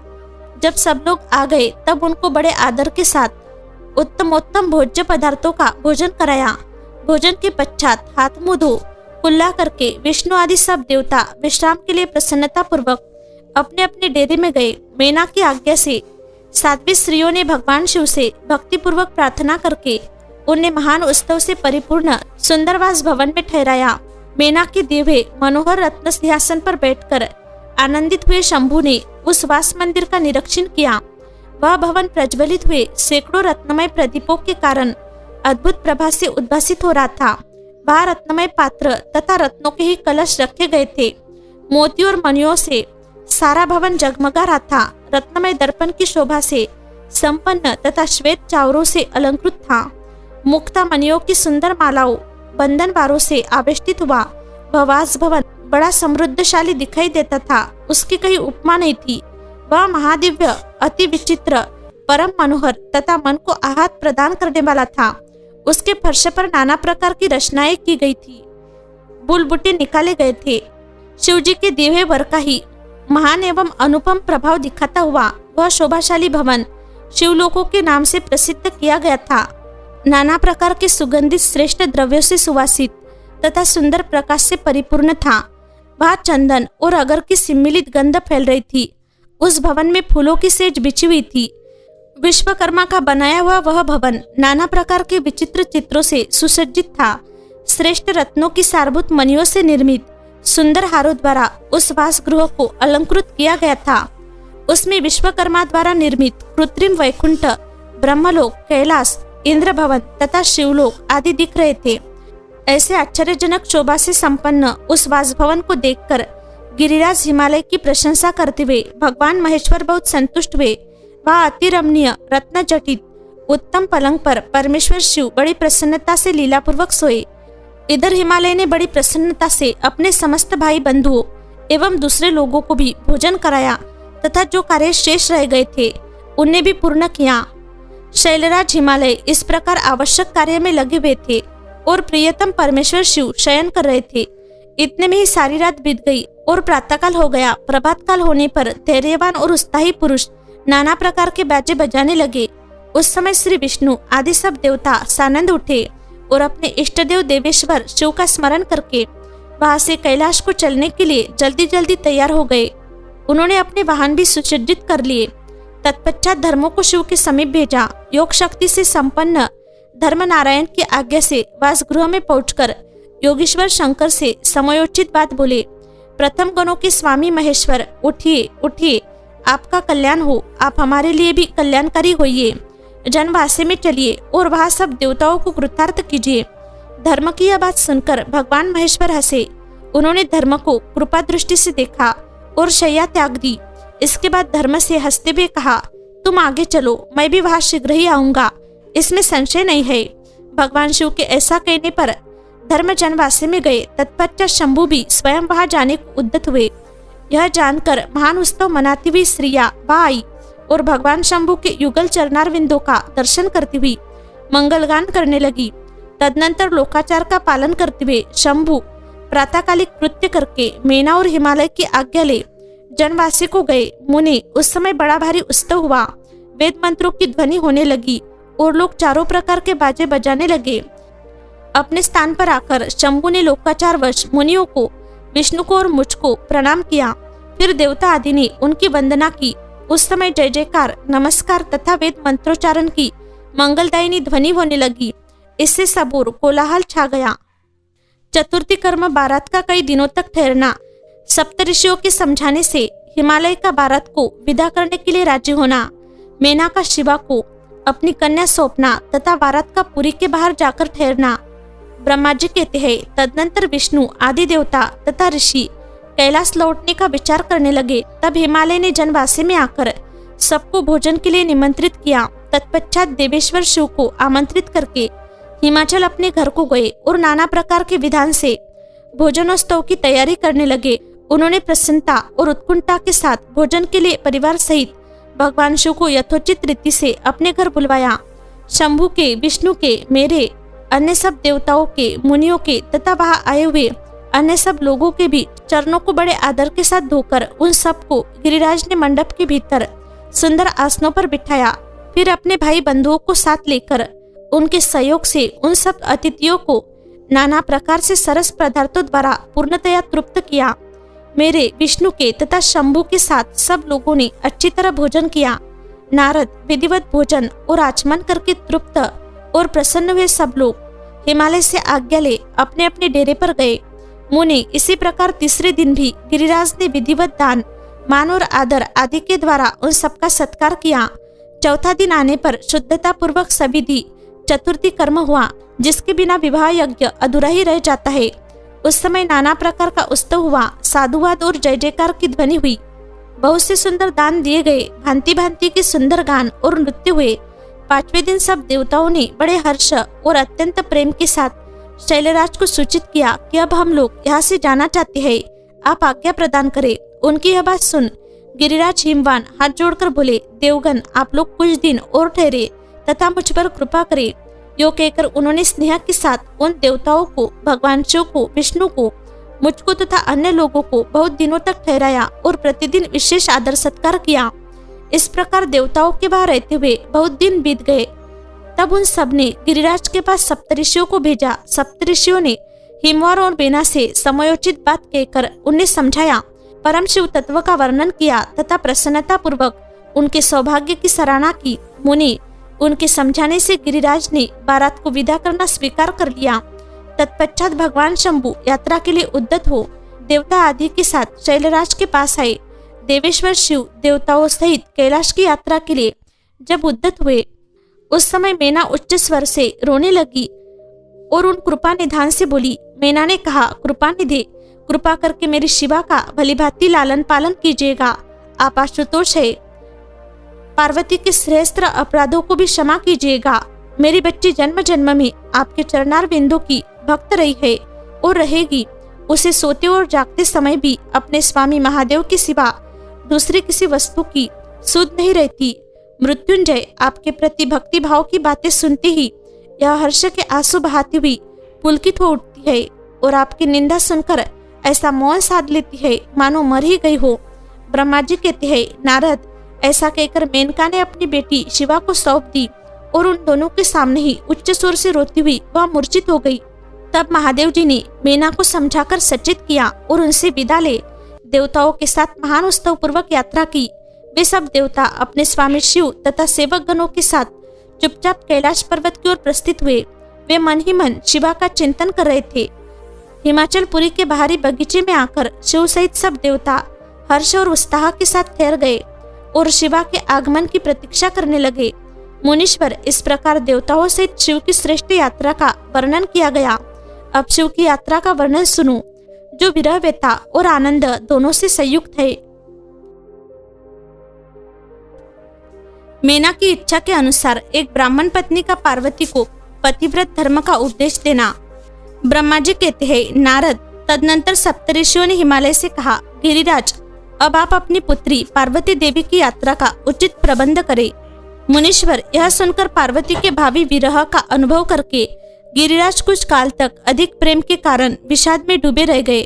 जब सब लोग आ गए तब उनको बड़े आदर के साथ उत्तमोत्तम भोज्य पदार्थों का भोजन कराया। भोजन के पश्चात हाथ मुंह धो कुल्ला करके विष्णु आदि सब देवता विश्राम के लिए प्रसन्नता पूर्वक अपने अपने डेरे में गए। मेना की आज्ञा से साध्वी स्त्रियों ने भगवान शिव से भक्ति पूर्वक प्रार्थना करके उन्हें महान उत्सव से परिपूर्ण सुंदरवास भवन में ठहराया। मेना के देवे मनोहर रत्न सिंहासन पर बैठकर आनंदित हुए शंभु ने उस वास मंदिर का निरीक्षण किया। वह भवन प्रज्वलित हुए सैकड़ों रत्नमय प्रदीपों के कारण अद्भुत प्रभा से उद्भासित हो रहा था। वह रत्नमय पात्र तथा रत्नों के ही कलश रखे गए थे। मोती और मणियों से सारा भवन जगमगा रहा था। रत्नमय दर्पण की शोभा से संपन्न तथा श्वेत चावरों से अलंकृत था। मुक्ता मणियों की सुंदर मालाओं बंधन बारों से आवेष्टित हुआ। वह वास भवन बड़ा समृद्धशाली दिखाई देता था। उसकी कहीं उपमा नहीं थी। वह महादिव्य, अति विचित्र, परम मनोहर तथा मन को आहत प्रदान करने वाला था। उसके फर्श पर नाना प्रकार की रचनाएं की गई थी। बुलबुटे निकाले गए थे। शिवजी के दिव्य वर का ही महान एवं अनुपम प्रभाव दिखाता हुआ वह शोभाशाली भवन शिवलोकों के नाम से प्रसिद्ध किया गया था। नाना प्रकार के सुगंधित श्रेष्ठ द्रव्यों से सुवासित तथा सुंदर प्रकाश से परिपूर्ण था। वह चंदन और अगर की सम्मिलित गंध फैल रही थी। उस भवन में फूलों की सेज बिछी हुई थी। विश्वकर्मा का बनाया हुआ वह भवन नाना प्रकार के विचित्र चित्रों से सुसज्जित था। श्रेष्ठ रत्नों की सारभूत मणियों से निर्मित सुंदर हारों द्वारा उस वास गृह को अलंकृत किया गया था। उसमें विश्वकर्मा द्वारा निर्मित कृत्रिम वैकुंठ, ब्रह्मलोक, कैलाश, इंद्र भवन तथा शिवलोक आदि दिख रहे थे। ऐसे आश्चर्यजनक शोभा से संपन्न उस वासभवन को देखकर गिरिराज हिमालय की प्रशंसा करते हुए भगवान महेश्वर बहुत संतुष्ट हुए। वह अति रमणीय रत्न जटित उत्तम पलंग पर परमेश्वर शिव बड़ी प्रसन्नता से लीलापूर्वक सोए। इधर हिमालय ने बड़ी प्रसन्नता से अपने समस्त भाई बंधुओं एवं दूसरे लोगों को भी भोजन कराया तथा जो कार्य शेष रह गए थे उन्हें भी पूर्ण किया। शैलराज हिमालय इस प्रकार आवश्यक कार्य में लगे हुए थे और प्रियतम परमेश्वर शिव शयन कर रहे थे। इतने में ही सारी रात बीत गई और प्रातःकाल हो गया। प्रभात काल होने पर धैर्यवान और उत्साही पुरुष नाना प्रकार के बाजे बजाने लगे। उस समय श्री विष्णु आदि सब देवता सानंद उठे और अपने इष्ट देव देवेश्वर शिव का स्मरण करके वहां से कैलाश को चलने के लिए जल्दी जल्दी तैयार हो गए। उन्होंने अपने वाहन भी सुसज्जित कर लिए। तत्पश्चात धर्मों को शिव के समीप भेजा। योग शक्ति से संपन्न धर्म नारायण की आज्ञा से वासगृह में पहुंचकर योगेश्वर शंकर से समयोचित बात बोले। प्रथम गणों के स्वामी महेश्वर, उठिए उठिए, आपका कल्याण हो, आप हमारे लिए भी कल्याणकारी होइए। जनवासे में चलिए और वहां सब देवताओं को कृतार्थ कीजिए। धर्म की यह बात सुनकर भगवान महेश्वर हंसे। उन्होंने धर्म को कृपा दृष्टि से देखा और शैया त्याग दी। इसके बाद धर्म से हंसते हुए कहा, तुम आगे चलो, मैं भी वहां शीघ्र ही आऊंगा, इसमें संशय नहीं है। भगवान शिव के ऐसा कहने पर धर्म जनवासे में गए। तत्पश्चात शंभु भी स्वयं वहां जाने को उद्यत हुए। यह जानकर महान उत्सव मनाती हुई स्त्रियां वहां आई और भगवान शंभु के युगल चरणारविंदों का दर्शन करती हुई मंगलगान करने लगी। तदनंतर लोकाचार का पालन करते हुए शंभु प्रातःकालिक कृत्य करके मेना और हिमालय की आज्ञा ले जनवासी को गए। मुनि, उस समय बड़ा भारी उत्सव हुआ। वेद मंत्रों की ध्वनि होने लगी और लोग चारों प्रकार के बाजे बजाने लगे। अपने स्थान पर आकर शंभु ने लोकाचार वश मुनियों को, विष्णु को और मुझको प्रणाम किया। फिर देवता आदि ने उनकी वंदना की। उस समय जय जयकार, नमस्कार तथा वेद मंत्रोच्चारण की मंगलदायिनी ध्वनि होने लगी। इससे सब ओर कोलाहल छा गया। चतुर्थी कर्म बारात का कई दिनों तक ठहरना, सप्तऋषियों के समझाने से हिमालय का बारात को विदा करने के लिए राजी होना, मेना का शिवा को अपनी कन्या सौंपना तथा बारात का पुरी के बाहर जाकर ठहरना। ब्रह्मा जी कहते हैं, तदनंतर विष्णु आदि देवता तथा ऋषि कैलाश लौटने का विचार करने लगे। तब हिमालय ने जनवासी में आकर सबको भोजन के लिए निमंत्रित किया। तत्पश्चात देवेश्वर शिव को आमंत्रित करके हिमाचल अपने घर को गए और नाना प्रकार के विधान से भोजनोत्सव की तैयारी करने लगे। उन्होंने प्रसन्नता और उत्कंठा के साथ भोजन के लिए परिवार सहित भगवान शिव को यथोचित रीति से अपने घर बुलवाया। शंभु के, विष्णु के, मेरे, अन्य सब देवताओं के, मुनियों के तथा वहां आए हुए अन्य सब लोगों के भी चरणों को बड़े आदर के साथ धोकर उन सबको गिरिराज ने मंडप के भीतर सुंदर आसनों पर बिठाया। फिर अपने भाई बंधुओं को साथ लेकर उनके सहयोग से उन सब अतिथियों को नाना प्रकार से सरस पदार्थों द्वारा पूर्णतया तृप्त किया। मेरे, विष्णु के तथा शंभु के साथ सब लोगों ने अच्छी तरह भोजन किया। नारद विधिवत भोजन और आचमन करके तृप्त और प्रसन्न हुए सब लोग हिमालय से आज्ञा ले अपने अपने डेरे पर गए। मुनि, इसी प्रकार तीसरे दिन भी गिरिराज ने विधिवत दान, मान और आदर आदि के द्वारा उन सबका सत्कार किया। चौथा दिन आने पर शुद्धता पूर्वक सविधि चतुर्थी कर्म हुआ, जिसके बिना विवाह यज्ञ अधूरा ही रह जाता है। उस समय नाना प्रकार का उत्सव हुआ। साधुवाद और जय जयकार की ध्वनि हुई। बहुत से सुंदर दान दिए गए। भांति भांति के सुंदर गान और नृत्य हुए। पांचवें दिन सब देवताओं ने बड़े हर्ष और अत्यंत प्रेम के साथ शैलराज को सूचित किया कि अब हम लोग यहाँ से जाना चाहते हैं, आप आज्ञा प्रदान करें। उनकी यह बात सुन गिरिराज हिमवान हाथ जोड़कर बोले, देवगण, आप लोग कुछ दिन और ठहरे तथा मुझ पर कृपा करें। यो कहकर उन्होंने स्नेह के साथ उन देवताओं को, भगवान शिव को, विष्णु को, मुझको तथा अन्य लोगों को बहुत दिनों तक ठहराया और प्रतिदिन विशेष आदर सत्कार किया। इस प्रकार देवताओं के वहां रहते हुए बहुत दिन बीत गए। तब उन सब ने गिरिराज के पास सप्तऋषियों को भेजा। सप्तऋषियों ने हिमवार और बेना से समयोचित बात कहकर उन्हें समझाया, परम शिव तत्व का वर्णन किया तथा प्रसन्नता पूर्वक उनके सौभाग्य की सराहना की। मुनि, उनके समझाने से गिरिराज ने बारात को विदा करना स्वीकार कर लिया। तत्पश्चात भगवान शंभु यात्रा के लिए उद्यत हो देवता आदि के साथ शैलराज के पास आए। देवेश्वर शिव देवताओं सहित कैलाश की यात्रा के लिए जब उद्यत हुए, उस समय मेना उच्च स्वर से रोने लगी और उन कृपा निधान से बोली। मेना ने कहा, कृपा निधे, कृपा करके मेरी शिवा का भलीभांति लालन पालन कीजिएगा। आप आशुतोष है, पार्वती के श्रेष्ठ अपराधों को भी क्षमा कीजिएगा। मेरी बच्ची जन्म जन्म में आपके चरणार बिंदु की भक्त रही है और रहेगी। उसे सोते और जागते समय भी अपने स्वामी महादेव के सिवा दूसरी किसी वस्तु की सुध नहीं रहती। मृत्युंजय आपके प्रति भक्ति भाव की बातें सुनते ही यह हर्ष के आंसू बहाती हुई पुलकित हो उठती है और आपकी निंदा सुनकर ऐसा मौन साध लेती है मानो मर ही गई हो। ब्रह्मा जी कहते हैं, नारद, ऐसा कहकर मेनका ने अपनी बेटी शिवा को सौंप दी और उन दोनों के सामने ही उच्च स्वर से रोती हुई वह मूर्छित हो गई। तब महादेव जी ने मेना को समझाकर सचेत किया और उनसे विदा ले देवताओं के साथ महान उत्सव पूर्वक यात्रा की। वे सब देवता अपने स्वामी शिव तथा सेवक गणों के साथ चुपचाप कैलाश पर्वत की ओर प्रस्थित हुए। वे मन ही मन शिवा का चिंतन कर रहे थे। हिमाचलपुरी के बाहरी बगीचे में आकर शिव सहित सब देवता हर्ष और उत्साह के साथ ठहर गए और शिवा के आगमन की प्रतीक्षा करने लगे। मुनीश्वर, इस प्रकार देवताओं सहित शिव की श्रेष्ठ यात्रा का वर्णन किया गया। अब शिव की यात्रा का वर्णन सुनो, जो विरह व्यथा और आनंद दोनों से संयुक्त है। मेना की इच्छा के अनुसार एक ब्राह्मण पत्नी का पार्वती को पतिव्रत धर्म का उपदेश देना। ब्रह्मा जी कहते हैं, नारद, तदनंतर सप्तऋषियों ने हिमालय से कहा, गिरिराज, अब आप अपनी पुत्री पार्वती देवी की यात्रा का उचित प्रबंध करें। मुनीश्वर, यह सुनकर पार्वती के भावी विरह का अनुभव करके गिरिराज कुछ काल तक अधिक प्रेम के कारण विषाद में डूबे रह गए।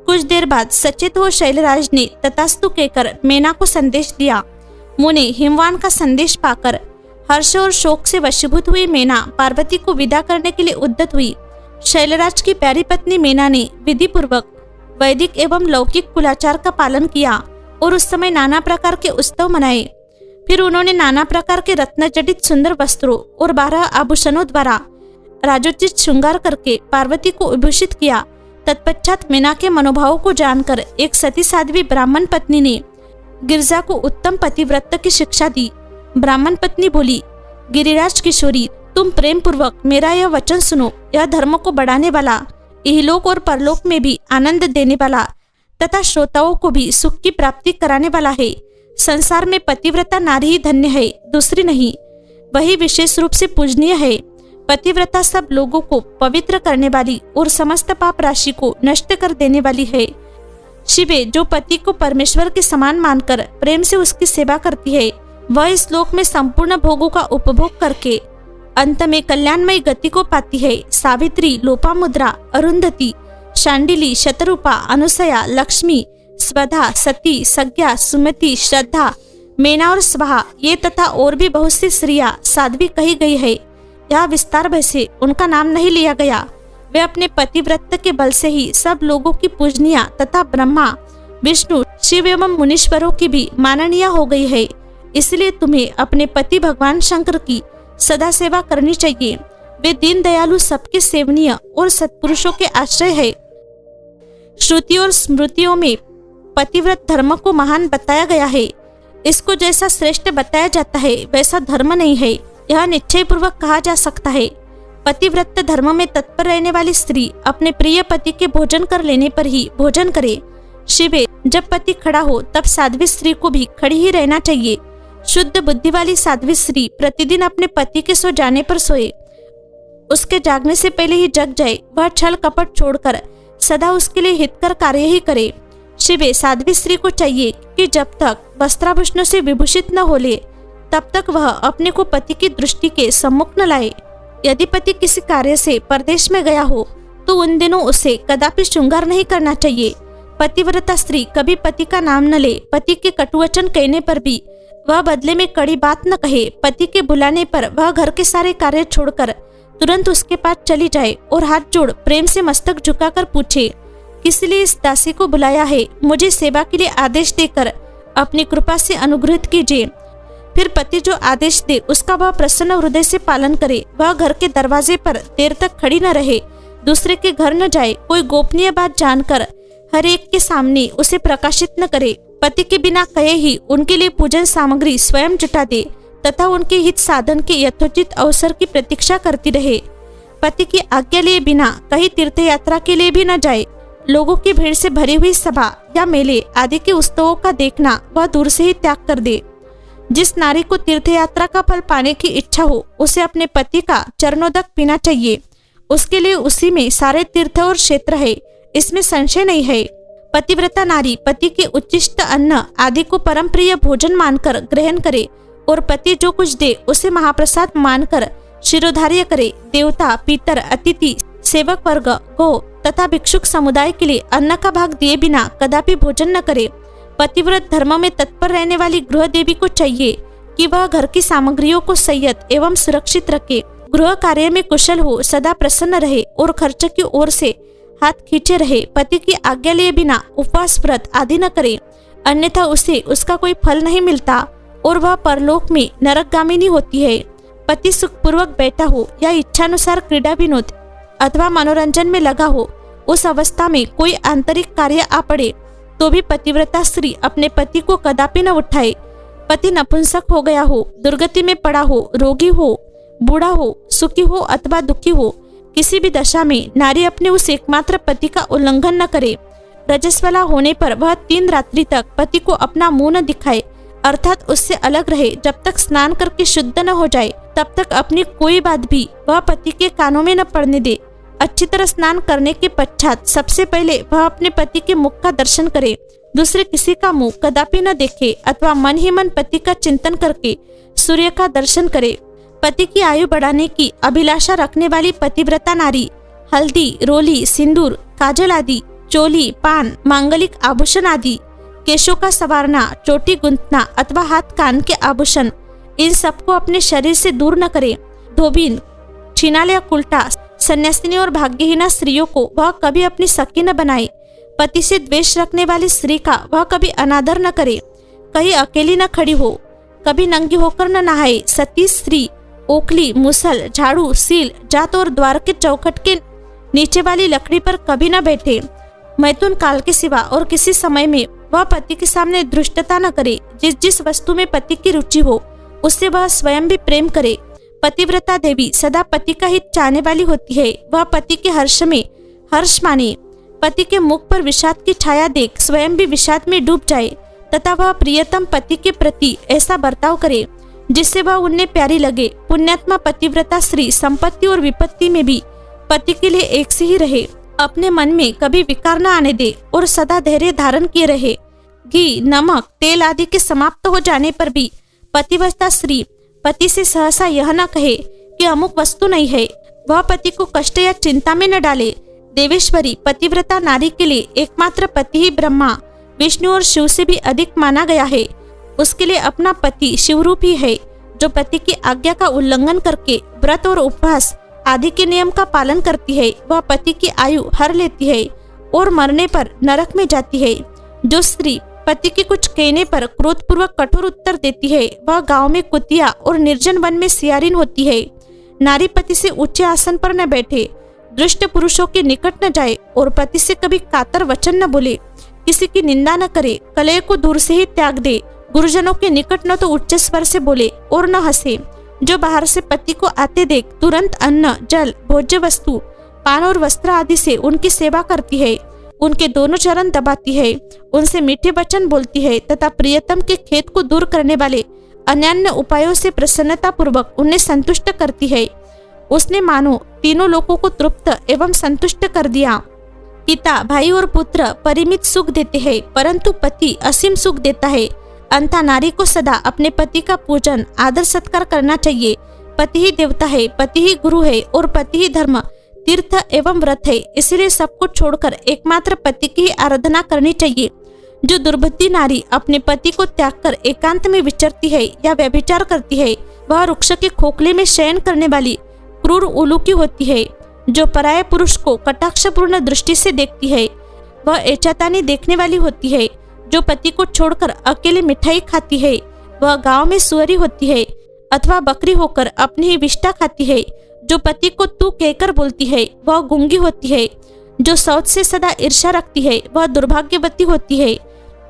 कुछ देर बाद सचेत हो शैलराज ने तथास्तु कहकर मेना को संदेश दिया। मुनि हिमवान का संदेश पाकर हर्ष और शोक से वशीभूत हुई मेना पार्वती को विदा करने के लिए उद्यत हुई। शैलराज की प्यारी पत्नी मेना ने विधि पूर्वक वैदिक एवं लौकिक कुलाचार का पालन किया और उस समय नाना प्रकार के उत्सव मनाए। फिर उन्होंने नाना प्रकार के रत्न जडित सुंदर वस्त्रों और 12 आभूषणों द्वारा राजोचित श्रृंगार करके पार्वती को विभूषित किया। तत्पश्चात मेना के मनोभाव को जानकर एक सती साध्वी ब्राह्मण पत्नी ने गिरजा को उत्तम पतिव्रत की शिक्षा दी। ब्राह्मण पत्नी बोली, गिरिराज किशोरी, तुम प्रेम पूर्वक मेरा यह वचन सुनो। यह धर्म को बढ़ाने वाला, इहलोक और परलोक में भी आनंद देने वाला तथा श्रोताओं को भी सुख की प्राप्ति कराने वाला है। संसार में पतिव्रता नारी ही धन्य है, दूसरी नहीं। वही विशेष रूप से पूजनीय है। पतिव्रता सब लोगों को पवित्र करने वाली और समस्त पाप राशि को नष्ट कर देने वाली है। शिवे, जो पति को परमेश्वर के समान मानकर प्रेम से उसकी सेवा करती है, वह इस लोक में संपूर्ण भोगों का उपभोग करके अंत में कल्याणमयी गति को पाती है। सावित्री, लोपामुद्रा, अरुंधति, शांडिली, शतरूपा, अनुसया, लक्ष्मी, स्वधा, सती, सज्ञा, सुमति, श्रद्धा, मेना और स्वाहा, ये तथा और भी बहुत सी स्त्रियां साध्वी कही गई है। यह विस्तार भय से उनका नाम नहीं लिया गया। वे अपने पतिव्रत के बल से ही सब लोगों की पूजनीय तथा ब्रह्मा, विष्णु, शिव एवं मुनीश्वरों की भी माननीय हो गई है। इसलिए तुम्हें अपने पति भगवान शंकर की सदा सेवा करनी चाहिए। वे दीन दयालु, सबके सेवनीय और सत्पुरुषों के आश्रय है। श्रुति और स्मृतियों में पतिव्रत धर्म को महान बताया गया है। इसको जैसा श्रेष्ठ बताया जाता है वैसा धर्म नहीं है, यह निश्चय पूर्वक कहा जा सकता है। पतिव्रत धर्म में तत्पर रहने वाली स्त्री अपने प्रिय पति के भोजन कर लेने पर ही भोजन करे। शिवे, जब पति खड़ा हो तब साध्वी स्त्री को भी खड़ी ही रहना चाहिए। शुद्ध बुद्धि वाली साध्वी स्त्री प्रतिदिन अपने पति के सो जाने पर सोए, उसके जागने से पहले ही जग जाए। वह छल कपट छोड़कर सदा उसके लिए हितकर कार्य ही करे। शिवे, साध्वी स्त्री को चाहिए कि जब तक वस्त्राभूषणों से विभूषित न हो ले तब तक वह अपने को पति की दृष्टि के सम्मुख न लाए। यदि पति किसी कार्य से परदेश में गया हो तो उन दिनों उसे कदापि श्रृंगार नहीं करना चाहिए। पतिव्रता स्त्री कभी पति का नाम न ले। पति के कटुवचन कहने पर भी वह बदले में कड़ी बात न कहे। पति के बुलाने पर वह घर के सारे कार्य छोड़कर तुरंत उसके पास चली जाए और हाथ जोड़ प्रेम से मस्तक झुकाकर पूछे, किस लिए इस दासी को बुलाया है? मुझे सेवा के लिए आदेश देकर अपनी कृपा से अनुग्रहित कीजिए। फिर पति जो आदेश दे उसका वह प्रसन्न हृदय से पालन करे। वह घर के दरवाजे पर देर तक खड़ी न रहे, दूसरे के घर न जाए, कोई गोपनीय बात जानकर हर एक के सामने उसे प्रकाशित न करे। पति के बिना कहे ही उनके लिए पूजन सामग्री स्वयं जुटा दे तथा उनके हित साधन के यथोचित अवसर की प्रतीक्षा करती रहे। पति की आज्ञा लिए बिना कहीं तीर्थ यात्रा के लिए भी न जाए। लोगों की भीड़ से भरी हुई सभा या मेले आदि के उत्सवों का देखना वह दूर से ही त्याग कर दे। जिस नारी को तीर्थ यात्रा का फल पाने की इच्छा हो उसे अपने पति का चरणोदक पीना चाहिए। उसके लिए उसी में सारे तीर्थ और क्षेत्र है। इसमें संशय नहीं है। पतिव्रता नारी पति के उच्चिष्ट अन्न आदि को परम प्रिय भोजन मानकर ग्रहण करे और पति जो कुछ दे उसे महाप्रसाद मानकर शिरोधार्य करे। देवता, पितर, अतिथि, सेवक वर्ग, गो तथा भिक्षुक समुदाय के लिए अन्न का भाग दिए बिना कदापि भोजन न करे। पतिव्रत धर्म में तत्पर रहने वाली गृह देवी को चाहिए कि वह घर की सामग्रियों को संयत एवं सुरक्षित रखे, गृह कार्य में कुशल हो, सदा प्रसन्न रहे और खर्च की ओर से हाथ खींचे रहे। पति की आज्ञा लिए बिना उपवास व्रत आदि न करे, अन्यथा उसे उसका कोई फल नहीं मिलता और वह परलोक में नरकगामिनी होती है। पति सुखपूर्वक बैठा हो या इच्छानुसार क्रीड़ा विनोद अथवा मनोरंजन में लगा हो, उस अवस्था में कोई आंतरिक कार्य आ पड़े तो भी पतिव्रता स्त्री अपने पति को कदापि न उठाए। पति नपुंसक हो गया हो, दुर्गति में पड़ा हो, रोगी हो, बूढ़ा हो, सुखी हो अथवा दुखी हो, किसी भी दशा में नारी अपने उस एकमात्र पति का उल्लंघन न करे। रजस्वला होने पर वह 3 रात्रि तक पति को अपना मुंह न दिखाए, अर्थात उससे अलग रहे। जब तक स्नान करके शुद्ध न हो जाए तब तक अपनी कोई बात भी वह पति के कानों में न पड़ने दे। अच्छी तरह स्नान करने के पश्चात सबसे पहले वह अपने पति के मुख का दर्शन करे, दूसरे किसी का मुंह कदापि न देखे अथवा मन ही मन पति का चिंतन करके सूर्य का दर्शन करे। पति की आयु बढ़ाने की अभिलाषा रखने वाली पतिव्रता नारी हल्दी, रोली, सिंदूर, काजल आदि, चोली, पान, मांगलिक आभूषण आदि, केशों का संवारना, चोटी गुंथना अथवा हाथ कान के आभूषण, इन सबको अपने शरीर से दूर न करे। धोबिन, छिनाल या उल्टा, सन्यासिनी और भाग्यहीना स्त्रियों को वह कभी अपनी सखी न बनाए। पति से द्वेष रखने वाली स्त्री का वह कभी अनादर न करे, कहीं अकेली न खड़ी हो, कभी नंगी होकर न नहाए। सती स्त्री ओखली, मुसल, झाड़ू, सील, जात और द्वार के चौखट के नीचे वाली लकड़ी पर कभी न बैठे। मैथुन काल के सिवा और किसी समय में वह पति के सामने धृष्टता न करे। जिस जिस वस्तु में पति की रुचि हो उससे वह स्वयं भी प्रेम करे। पतिव्रता देवी सदा पति का हित चाहने वाली होती है। वह पति के हर्ष में हर्ष माने, पति के मुख पर विषाद की छाया देख स्वयं भी विषाद में डूब जाए तथा वह प्रियतम पति के प्रति ऐसा बर्ताव करे जिससे वह उन्हें प्यारी लगे। पुण्यात्मा पतिव्रता स्त्री संपत्ति और विपत्ति में भी पति के लिए एक सी ही रहे, अपने मन में कभी विकार न आने दे और सदा धैर्य धारण किए रहे। घी, नमक, तेल आदि के समाप्त हो जाने पर भी पतिव्रता स्त्री पति से सहसा यह न कहे कि अमुक वस्तु नहीं है। वह पति को कष्ट या चिंता में न डाले। देवेश्वरी पतिव्रता नारी के लिए एकमात्र पति ही ब्रह्मा, विष्णु और शिव से भी अधिक माना गया है। उसके लिए अपना पति शिवरूप ही है, जो पति की आज्ञा का उल्लंघन करके व्रत और उपवास आदि के नियम का पालन करती है। वह पति की आयु हर लेती है और मरने पर नरक में जाती है। जो स्त्री पति के कुछ कहने पर क्रोधपूर्वक कठोर उत्तर देती है वह गांव में कुतिया और निर्जन वन में सियारिन होती है। नारी पति से ऊंचे आसन पर न बैठे, दुष्ट पुरुषों के निकट न जाए और पति से कभी कातर वचन न बोले, किसी की निंदा न करे, कलह को दूर से ही त्याग दे, गुरुजनों के निकट न तो उच्च स्वर से बोले और न हंसे। जो बाहर से पति को आते देख तुरंत अन्न, जल, भोज्य वस्तु, पान और वस्त्र आदि से उनकी सेवा करती है, उनके दोनों चरण दबाती है, उनसे मीठे वचन बोलती है तथा प्रियतम के खेद को दूर करने वाले अन्यान्य उपायों से प्रसन्नता पूर्वक उन्हें संतुष्ट करती है। उसने मानो तीनों लोगों को तृप्त एवं संतुष्ट कर दिया। पिता, भाई और पुत्र परिमित सुख देते हैं, परंतु पति असीम सुख देता है। अंततः नारी को सदा अपने पति का पूजन, आदर सत्कार करना चाहिए। पति ही देवता है, पति ही गुरु है और पति ही धर्म, तीर्थ एवं व्रत है। इसलिए सबको छोड़कर एकमात्र पति की ही आराधना करनी चाहिए। जो दुर्बुद्धि नारी अपने पति को त्याग कर एकांत में विचरती है या व्यभिचार करती है वह वृक्ष के खोखले में शयन करने वाली क्रूर उल्लू की होती है। जो पराये पुरुष को कटाक्षपूर्ण दृष्टि से देखती है वह एचातानी देखने वाली होती है। जो पति को छोड़कर अकेले मिठाई खाती है वह गांव में सुअरी होती है अथवा बकरी होकर अपनी ही विष्ठा खाती है। जो पति को तू कहकर बोलती है वह गूंगी होती है। जो शौच से सदा ईर्ष्या रखती है वह दुर्भाग्यवती होती है।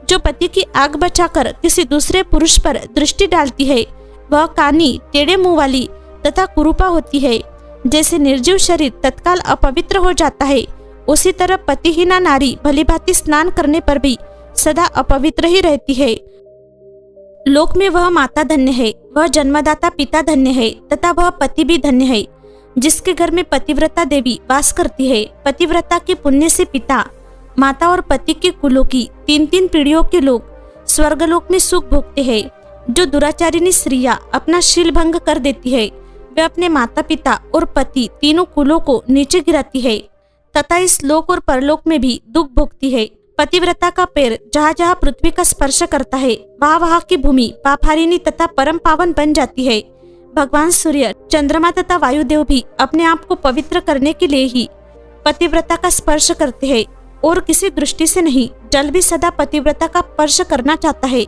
जो पति की आग बचाकर किसी दूसरे पुरुष पर दृष्टि डालती है वह कानी, टेढ़े मुंह वाली तथा कुरूपा होती है। जैसे निर्जीव शरीर तत्काल अपवित्र हो जाता है उसी तरह पतिहीना नारी भलीभांति स्नान करने पर भी सदा अपवित्र ही रहती है। लोक में वह माता धन्य है, वह जन्मदाता पिता धन्य है तथा वह पति भी धन्य है। जिसके घर में पतिव्रता देवी वास करती है, पतिव्रता के पुण्य से पिता, माता और पति के कुलों की 3-3 पीढ़ियों के लोग स्वर्गलोक में सुख भोगते हैं। जो दुराचारिणी स्त्रियां अपना शील भंग कर देती है, वे अपने माता पिता और पति तीनों कुलों को नीचे गिराती है तथा इस लोक और परलोक में भी दुख भोगती है। पतिव्रता का पैर जहाँ जहाँ पृथ्वी का स्पर्श करता है, वहाँ वहाँ की भूमि पापहारिणी तथा परम पावन बन जाती है। भगवान सूर्य, चंद्रमा तथा वायुदेव भी अपने आप को पवित्र करने के लिए ही पतिव्रता का स्पर्श करते हैं और किसी दृष्टि से नहीं। जल भी सदा पतिव्रता का स्पर्श करना चाहता है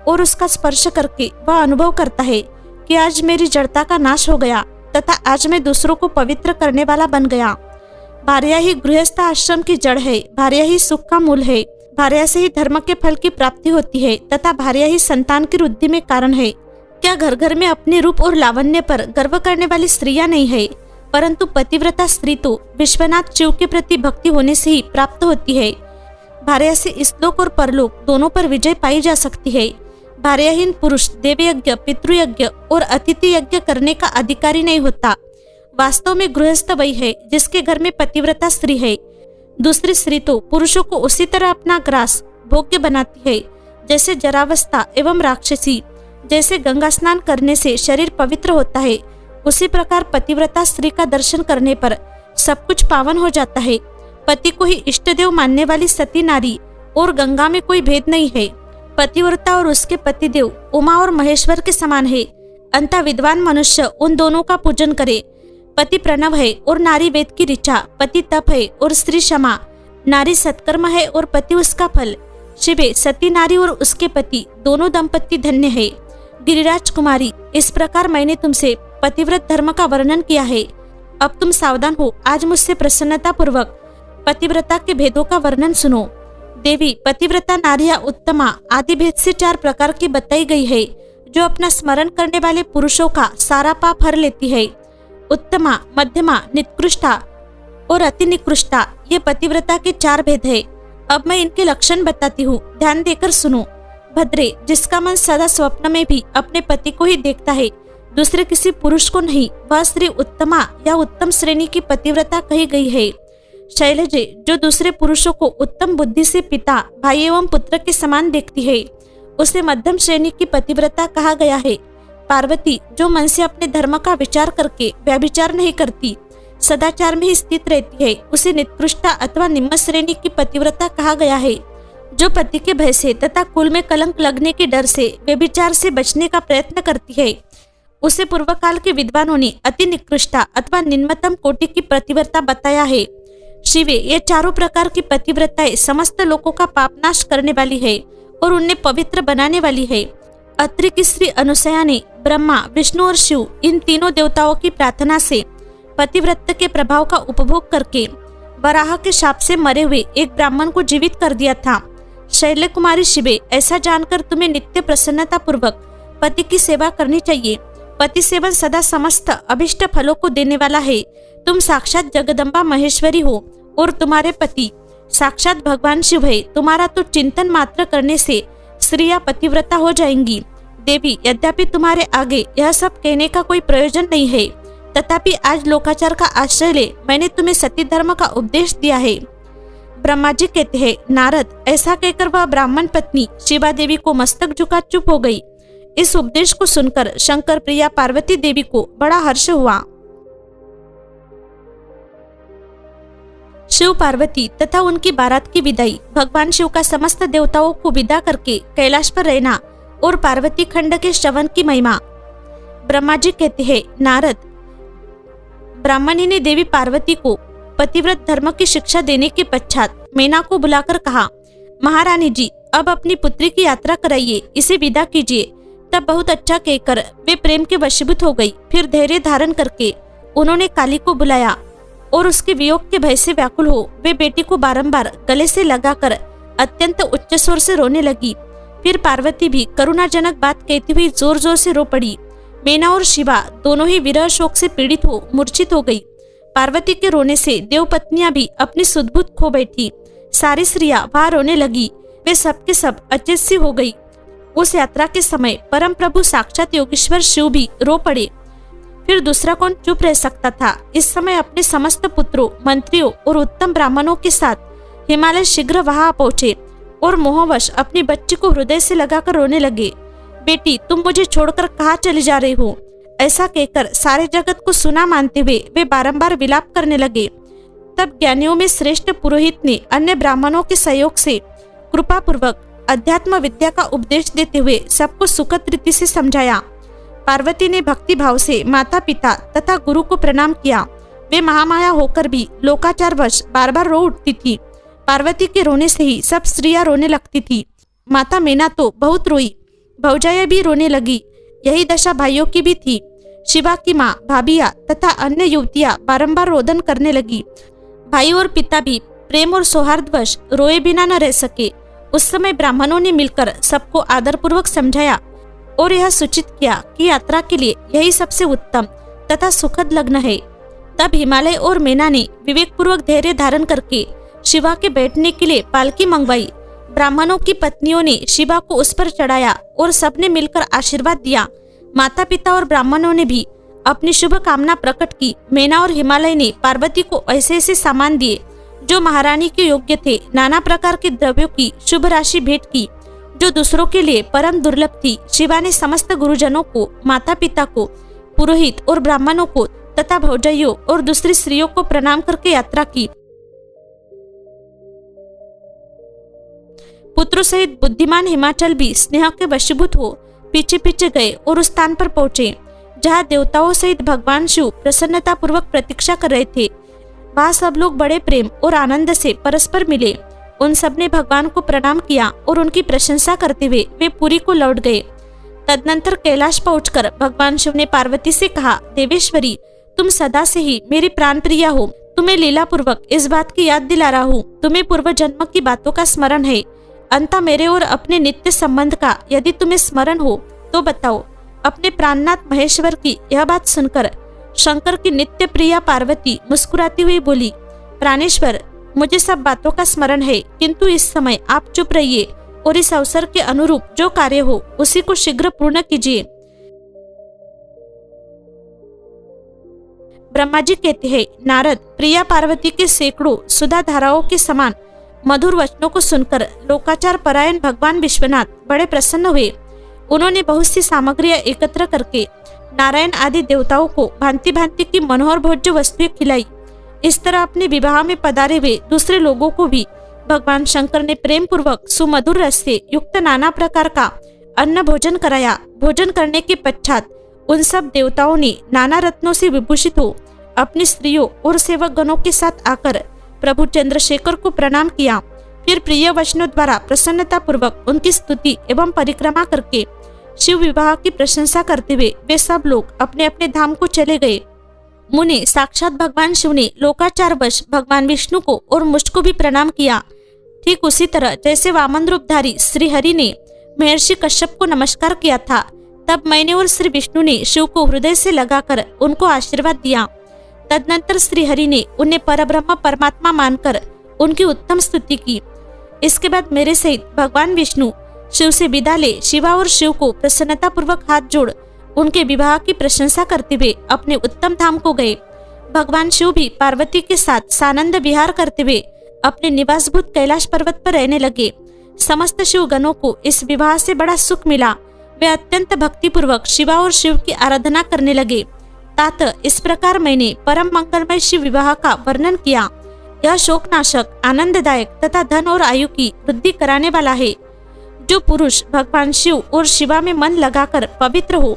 और उसका स्पर्श करके वह अनुभव करता है कि आज मेरी जड़ता का नाश हो गया तथा आज मैं दूसरों को पवित्र करने वाला बन गया। भार्या ही गृहस्थ आश्रम की जड़ है, भार्या ही सुख का मूल है, भार्या से ही धर्म के फल की प्राप्ति होती है तथा भार्या ही संतान की वृद्धि में कारण है। क्या घर घर में अपने रूप और लावण्य पर गर्व करने वाली स्त्रियां नहीं है, परंतु पतिव्रता स्त्री तो विश्वनाथ शिव के प्रति भक्ति होने से ही प्राप्त होती है। भार्या से इस लोक और परलोक दोनों पर विजय पाई जा सकती है। भार्याहीन पुरुष देवयज्ञ, पितृयज्ञ और अतिथि यज्ञ करने का अधिकारी नहीं होता। वास्तव में गृहस्थ वही है जिसके घर में पतिव्रता स्त्री है। दूसरी स्त्री तो पुरुषों को उसी तरह अपना ग्रास भोग्य बनाती है जैसे जरावस्था एवं राक्षसी। जैसे गंगा स्नान करने से शरीर पवित्र होता है, उसी प्रकार पतिव्रता स्त्री का दर्शन करने पर सब कुछ पावन हो जाता है। पति को ही इष्टदेव मानने वाली सती नारी और गंगा में कोई भेद नहीं है। पतिव्रता और उसके पतिदेव उमा और महेश्वर के समान है। अंतः विद्वान मनुष्य उन दोनों का पूजन करे। पति प्रणव है और नारी वेद की ऋचा, पति तप है और स्त्री क्षमा, नारी सत्कर्म है और पति उसका फल। शिवे, सती नारी और उसके पति दोनों दंपति धन्य है। गिरिराज कुमारी, इस प्रकार मैंने तुमसे पतिव्रत धर्म का वर्णन किया है। अब तुम सावधान हो, आज मुझसे प्रसन्नता पूर्वक पतिव्रता के भेदों का वर्णन सुनो। देवी, पतिव्रता नारिया उत्तमा आदि भेद से 4 प्रकार की बताई गई है, जो अपना स्मरण करने वाले पुरुषों का सारा पाप हर लेती है। उत्तमा, मध्यमा, निकृष्टा और अति निकृष्टा, ये पतिव्रता के 4 भेद है। अब मैं इनके लक्षण बताती हूँ, ध्यान देकर सुनो। भद्रे, जिसका मन सदा स्वप्न में भी अपने पति को ही देखता है, दूसरे किसी पुरुष को नहीं, वह स्त्री उत्तमा या उत्तम श्रेणी की पतिव्रता कही गई है। शैलजे, जो दूसरे पुरुषों को उत्तम बुद्धि से पिता, भाई एवं पुत्र के समान देखती है, उसे मध्यम श्रेणी की पतिव्रता कहा गया है। पार्वती, जो मन से अपने धर्म का विचार करके व्यभिचार नहीं करती, सदाचार में ही स्थित रहती है, उसे निकृष्टा अथवा निम्न श्रेणी की पतिव्रता कहा गया है। जो पति के भय से तथा कुल में कलंक लगने के डर से व्यभिचार से बचने का प्रयत्न करती है, उसे पूर्व काल के विद्वानों ने अति निकृष्टा अथवा निम्नतम कोटि की पतिव्रता बताया है। शिवे, ये 4 प्रकार की पतिव्रताएं समस्त लोगों का पापनाश करने वाली है और उन्हें पवित्र बनाने वाली है। अत्रि की स्त्री अनुसया ने ब्रह्मा, विष्णु और शिव इन तीनों देवताओं की प्रार्थना से पतिव्रत के प्रभाव का उपभोग करके वराह के शाप से मरे हुए एक ब्राह्मण को जीवित कर दिया था। शैल्य कुमारी शिवे, ऐसा जानकर तुम्हें नित्य प्रसन्नता पूर्वक पति की सेवा करनी चाहिए। पति सेवन सदा समस्त अभिष्ट फलों को देने वाला है। तुम साक्षात जगदम्बा महेश्वरी हो और तुम्हारे पति साक्षात भगवान शिव है। तुम्हारा तो चिंतन मात्र करने से स्त्रियां पतिव्रता हो जाएंगी। देवी, यद्यपि तुम्हारे आगे यह सब कहने का कोई प्रयोजन नहीं है, तथापि आज लोकाचार का आश्रय ले मैंने तुम्हें सती धर्म का उपदेश दिया है। ब्रह्मा जी कहते हैं, नारद, ऐसा कहकर वह ब्राह्मण पत्नी शिवा देवी को मस्तक झुका चुप हो गई। इस उपदेश को सुनकर शंकर प्रिया पार्वती देवी को बड़ा हर्ष हुआ। शिव पार्वती तथा उनकी बारात की विदाई, भगवान शिव का समस्त देवताओं को विदा करके कैलाश पर रहना और पार्वती खंड के श्रवण की महिमा। ब्रह्मा जी कहते हैं, नारद, ब्राह्मणी ने देवी पार्वती को पतिव्रत धर्म की शिक्षा देने के पश्चात मैना को बुलाकर कहा, महारानी जी, अब अपनी पुत्री की यात्रा कराइए, इसे विदा कीजिए। तब बहुत अच्छा कहकर वे प्रेम के वशीभूत हो गई। फिर धैर्य धारण करके उन्होंने काली को बुलाया और उसके वियोग के भय से व्याकुल हो वे बेटी को बारंबार गले से लगाकर अत्यंत उच्च स्वर से रोने लगी। फिर पार्वती भी करुणाजनक बात कहती हुई जोर जोर से रो पड़ी। मैना और शिवा दोनों ही विरह शोक से पीड़ित हो मूर्छित हो गई। पार्वती के रोने से देवपत्नियां भी अपनी सुधबुद्ध खो बैठी। सारी स्त्रियां वहां रोने लगी। वे सबके सब अचेत सी हो गई। उस यात्रा के समय परम प्रभु साक्षात योगेश्वर शिव भी रो पड़े। फिर दूसरा कौन चुप रह सकता था। इस समय अपने समस्त पुत्रों, मंत्रियों और उत्तम ब्राह्मणों के साथ हिमालय शीघ्र वहां पहुंचे और मोहवश अपनी बच्ची को हृदय से लगाकर रोने लगे। बेटी, तुम मुझे छोड़कर कहाँ चली जा रही हो? ऐसा कहकर सारे जगत को सुना मानते हुए वे बारंबार विलाप करने लगे। तब ज्ञानियों में श्रेष्ठ पुरोहित ने अन्य ब्राह्मणों के सहयोग से कृपा पूर्वक अध्यात्म विद्या का उपदेश देते हुए सबको सुखद रीति से समझाया। पार्वती ने भक्ति भाव से माता पिता तथा गुरु को प्रणाम किया। वे महामाया होकर भी लोकाचारवश बार बार रो उठती थी। पार्वती के रोने से ही सब स्त्रियां रोने लगती थी। माता मेना तो बहुत रोई, भौजाइयां भी रोने लगी। यही दशा भाइयों की भी थी। शिवा की माँ, भाभिया तथा अन्य युवतियां बारंबार रोदन करने लगी। भाई और पिता भी प्रेम और सौहार्दवश रोए बिना न रह सके। उस समय ब्राह्मणों ने मिलकर सबको आदरपूर्वक समझाया और यह सूचित किया कि यात्रा के लिए यही सबसे उत्तम तथा सुखद लग्न है। तब हिमालय और मेना ने विवेक पूर्वक धैर्य धारण करके शिवा के बैठने के लिए पालकी मंगवाई। ब्राह्मणों की पत्नियों ने शिवा को उस पर चढ़ाया और सबने मिलकर आशीर्वाद दिया। माता पिता और ब्राह्मणों ने भी अपनी शुभ कामना प्रकट की। मेना और हिमालय ने पार्वती को ऐसे ऐसे सामान दिए जो महारानी के योग्य थे। नाना प्रकार के द्रव्यों की शुभ राशि भेंट की जो दूसरों के लिए परम दुर्लभ थी। शिवा ने समस्त गुरुजनों को, माता पिता को, पुरोहित और ब्राह्मणों को तथा भौजाइयों और दूसरी स्त्रियों को प्रणाम करके यात्रा की। पुत्रों सहित बुद्धिमान हिमाचल भी स्नेह के वशीभूत हो पीछे पीछे गए और उस स्थान पर पहुंचे जहाँ देवताओं सहित भगवान शिव प्रसन्नता पूर्वक प्रतीक्षा कर रहे थे। वहाँ सब लोग बड़े प्रेम और आनंद से परस्पर मिले। उन सब ने भगवान को प्रणाम किया और उनकी प्रशंसा करते हुए वे पुरी को लौट गए। तदनंतर कैलाश पहुंचकर भगवान शिव ने पार्वती से कहा, देवेश्वरी, तुम सदा से ही मेरी प्राण प्रिया हो। तुम्हें लीला पूर्वक इस बात की याद दिला रहा हूँ। तुम्हें पूर्व जन्म की बातों का स्मरण है। अंत मेरे और अपने नित्य संबंध का यदि तुम्हें स्मरण हो तो बताओ। अपने प्राणनाथ महेश्वर की यह बात सुनकर शंकर की नित्य प्रिया पार्वती मुस्कुराती हुई बोली, प्राणेश्वर, मुझे सब बातों का स्मरण है, किंतु इस समय आप चुप रहिए और इस अवसर के अनुरूप जो कार्य हो उसी को शीघ्र पूर्ण कीजिए। ब्रह्मा जी कहते हैं, नारद, प्रिया पार्वती के सैकड़ों सुधा धाराओं के समान मधुर वचनों को सुनकर लोकाचार परायण भगवान विश्वनाथ बड़े प्रसन्न हुए। उन्होंने बहुत सी सामग्रियां एकत्र करके नारायण आदि देवताओं को भांति भांति की मनोहर भोज्य वस्तुएं खिलाई। इस तरह अपने विवाह में पधारे हुए दूसरे लोगों को भी भगवान शंकर ने प्रेम पूर्वक सुमधुर रस से युक्त नाना प्रकार का अन्न भोजन कराया। भोजन करने के पश्चात उन सब देवताओं ने नाना रत्नों से विभूषित हो अपनी स्त्रियों और सेवक गणों के साथ आकर प्रभु चंद्रशेखर को प्रणाम किया। फिर प्रिय वचनों द्वारा प्रसन्नता पूर्वक उनकी स्तुति एवं परिक्रमा करके शिव विवाह की प्रशंसा करते हुए वे सब लोग अपने अपने धाम को चले गए। मुने, साक्षात भगवान शिव ने लोकाचारवश भगवान विष्णु को और मुझको भी प्रणाम किया। ठीक उसी तरह जैसे वामन रूपधारी श्री हरि ने महर्षि कश्यप को नमस्कार किया था, तब मैंने और श्री विष्णु ने शिव को हृदय से लगाकर उनको आशीर्वाद दिया। तदनंतर श्री हरि ने उन्हें परब्रह्म परमात्मा मानकर उनकी उत्तम स्तुति की। इसके बाद मेरे सहित भगवान विष्णु शिव से विदा ले शिवा और शिव को प्रसन्नता पूर्वक हाथ जोड़ उनके विवाह की प्रशंसा करते हुए अपने उत्तम धाम को गए। भगवान शिव भी पार्वती के साथ सानंद विहार करते हुए अपने निवासभूत कैलाश पर्वत पर रहने लगे। समस्त शिव गणों को इस विवाह से बड़ा सुख मिला। वे अत्यंत भक्ति पूर्वक शिवा और शिव की आराधना करने लगे। तात, इस प्रकार मैंने परम मंगलमय शिव विवाह का वर्णन किया। यह शोकनाशक, आनंददायक तथा धन और आयु की वृद्धि कराने वाला है। जो पुरुष भगवान शिव और शिवा में मन लगाकर पवित्र हो,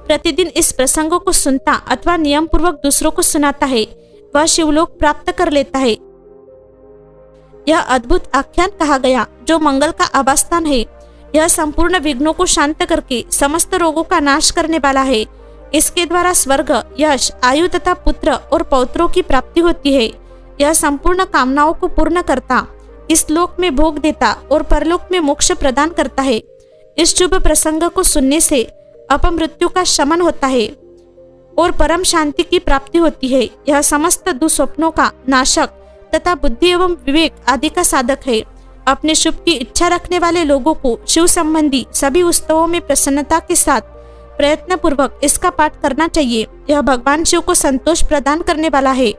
प्रतिदिन इस प्रसंगों को सुनता अथवा नियम पूर्वक दूसरों को सुनाता है, वह शिवलोक प्राप्त कर लेता है। यह अद्भुत आख्यान कहा गया जो मंगल का आवासस्थान है। यह संपूर्ण विघ्नों को शांत करके समस्त रोगों का नाश करने वाला है। इसके द्वारा स्वर्ग, यश, आयु तथा पुत्र और पौत्रों की प्राप्ति होती है। यह संपूर्ण कामनाओं को पूर्ण करता, इस लोक में भोग देता और परलोक में मोक्ष प्रदान करता है। इस शुभ प्रसंग को सुनने से अपमृत्यु का शमन होता है और परम शांति की प्राप्ति होती है। यह समस्त दुस्वप्नों का नाशक तथा बुद्धि एवं विवेक आदि का साधक है। अपने शुभ की इच्छा रखने वाले लोगों को शिव संबंधी सभी उत्सवों में प्रसन्नता के साथ प्रयत्न पूर्वक इसका पाठ करना चाहिए। यह भगवान शिव को संतोष प्रदान करने वाला है।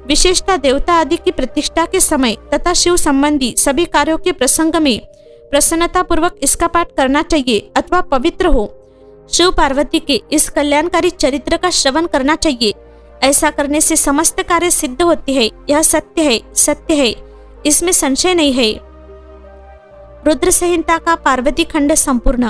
विशेषतः देवता आदि की प्रतिष्ठा के समय तथा शिव संबंधी सभी कार्यों के प्रसंग में प्रसन्नता पूर्वक इसका पाठ करना चाहिए अथवा पवित्र हो शिव पार्वती के इस कल्याणकारी चरित्र का श्रवण करना चाहिए। ऐसा करने से समस्त कार्य सिद्ध होते हैं। यह सत्य है, इसमें संशय नहीं है। रुद्र संहिता का पार्वती खंड संपूर्ण।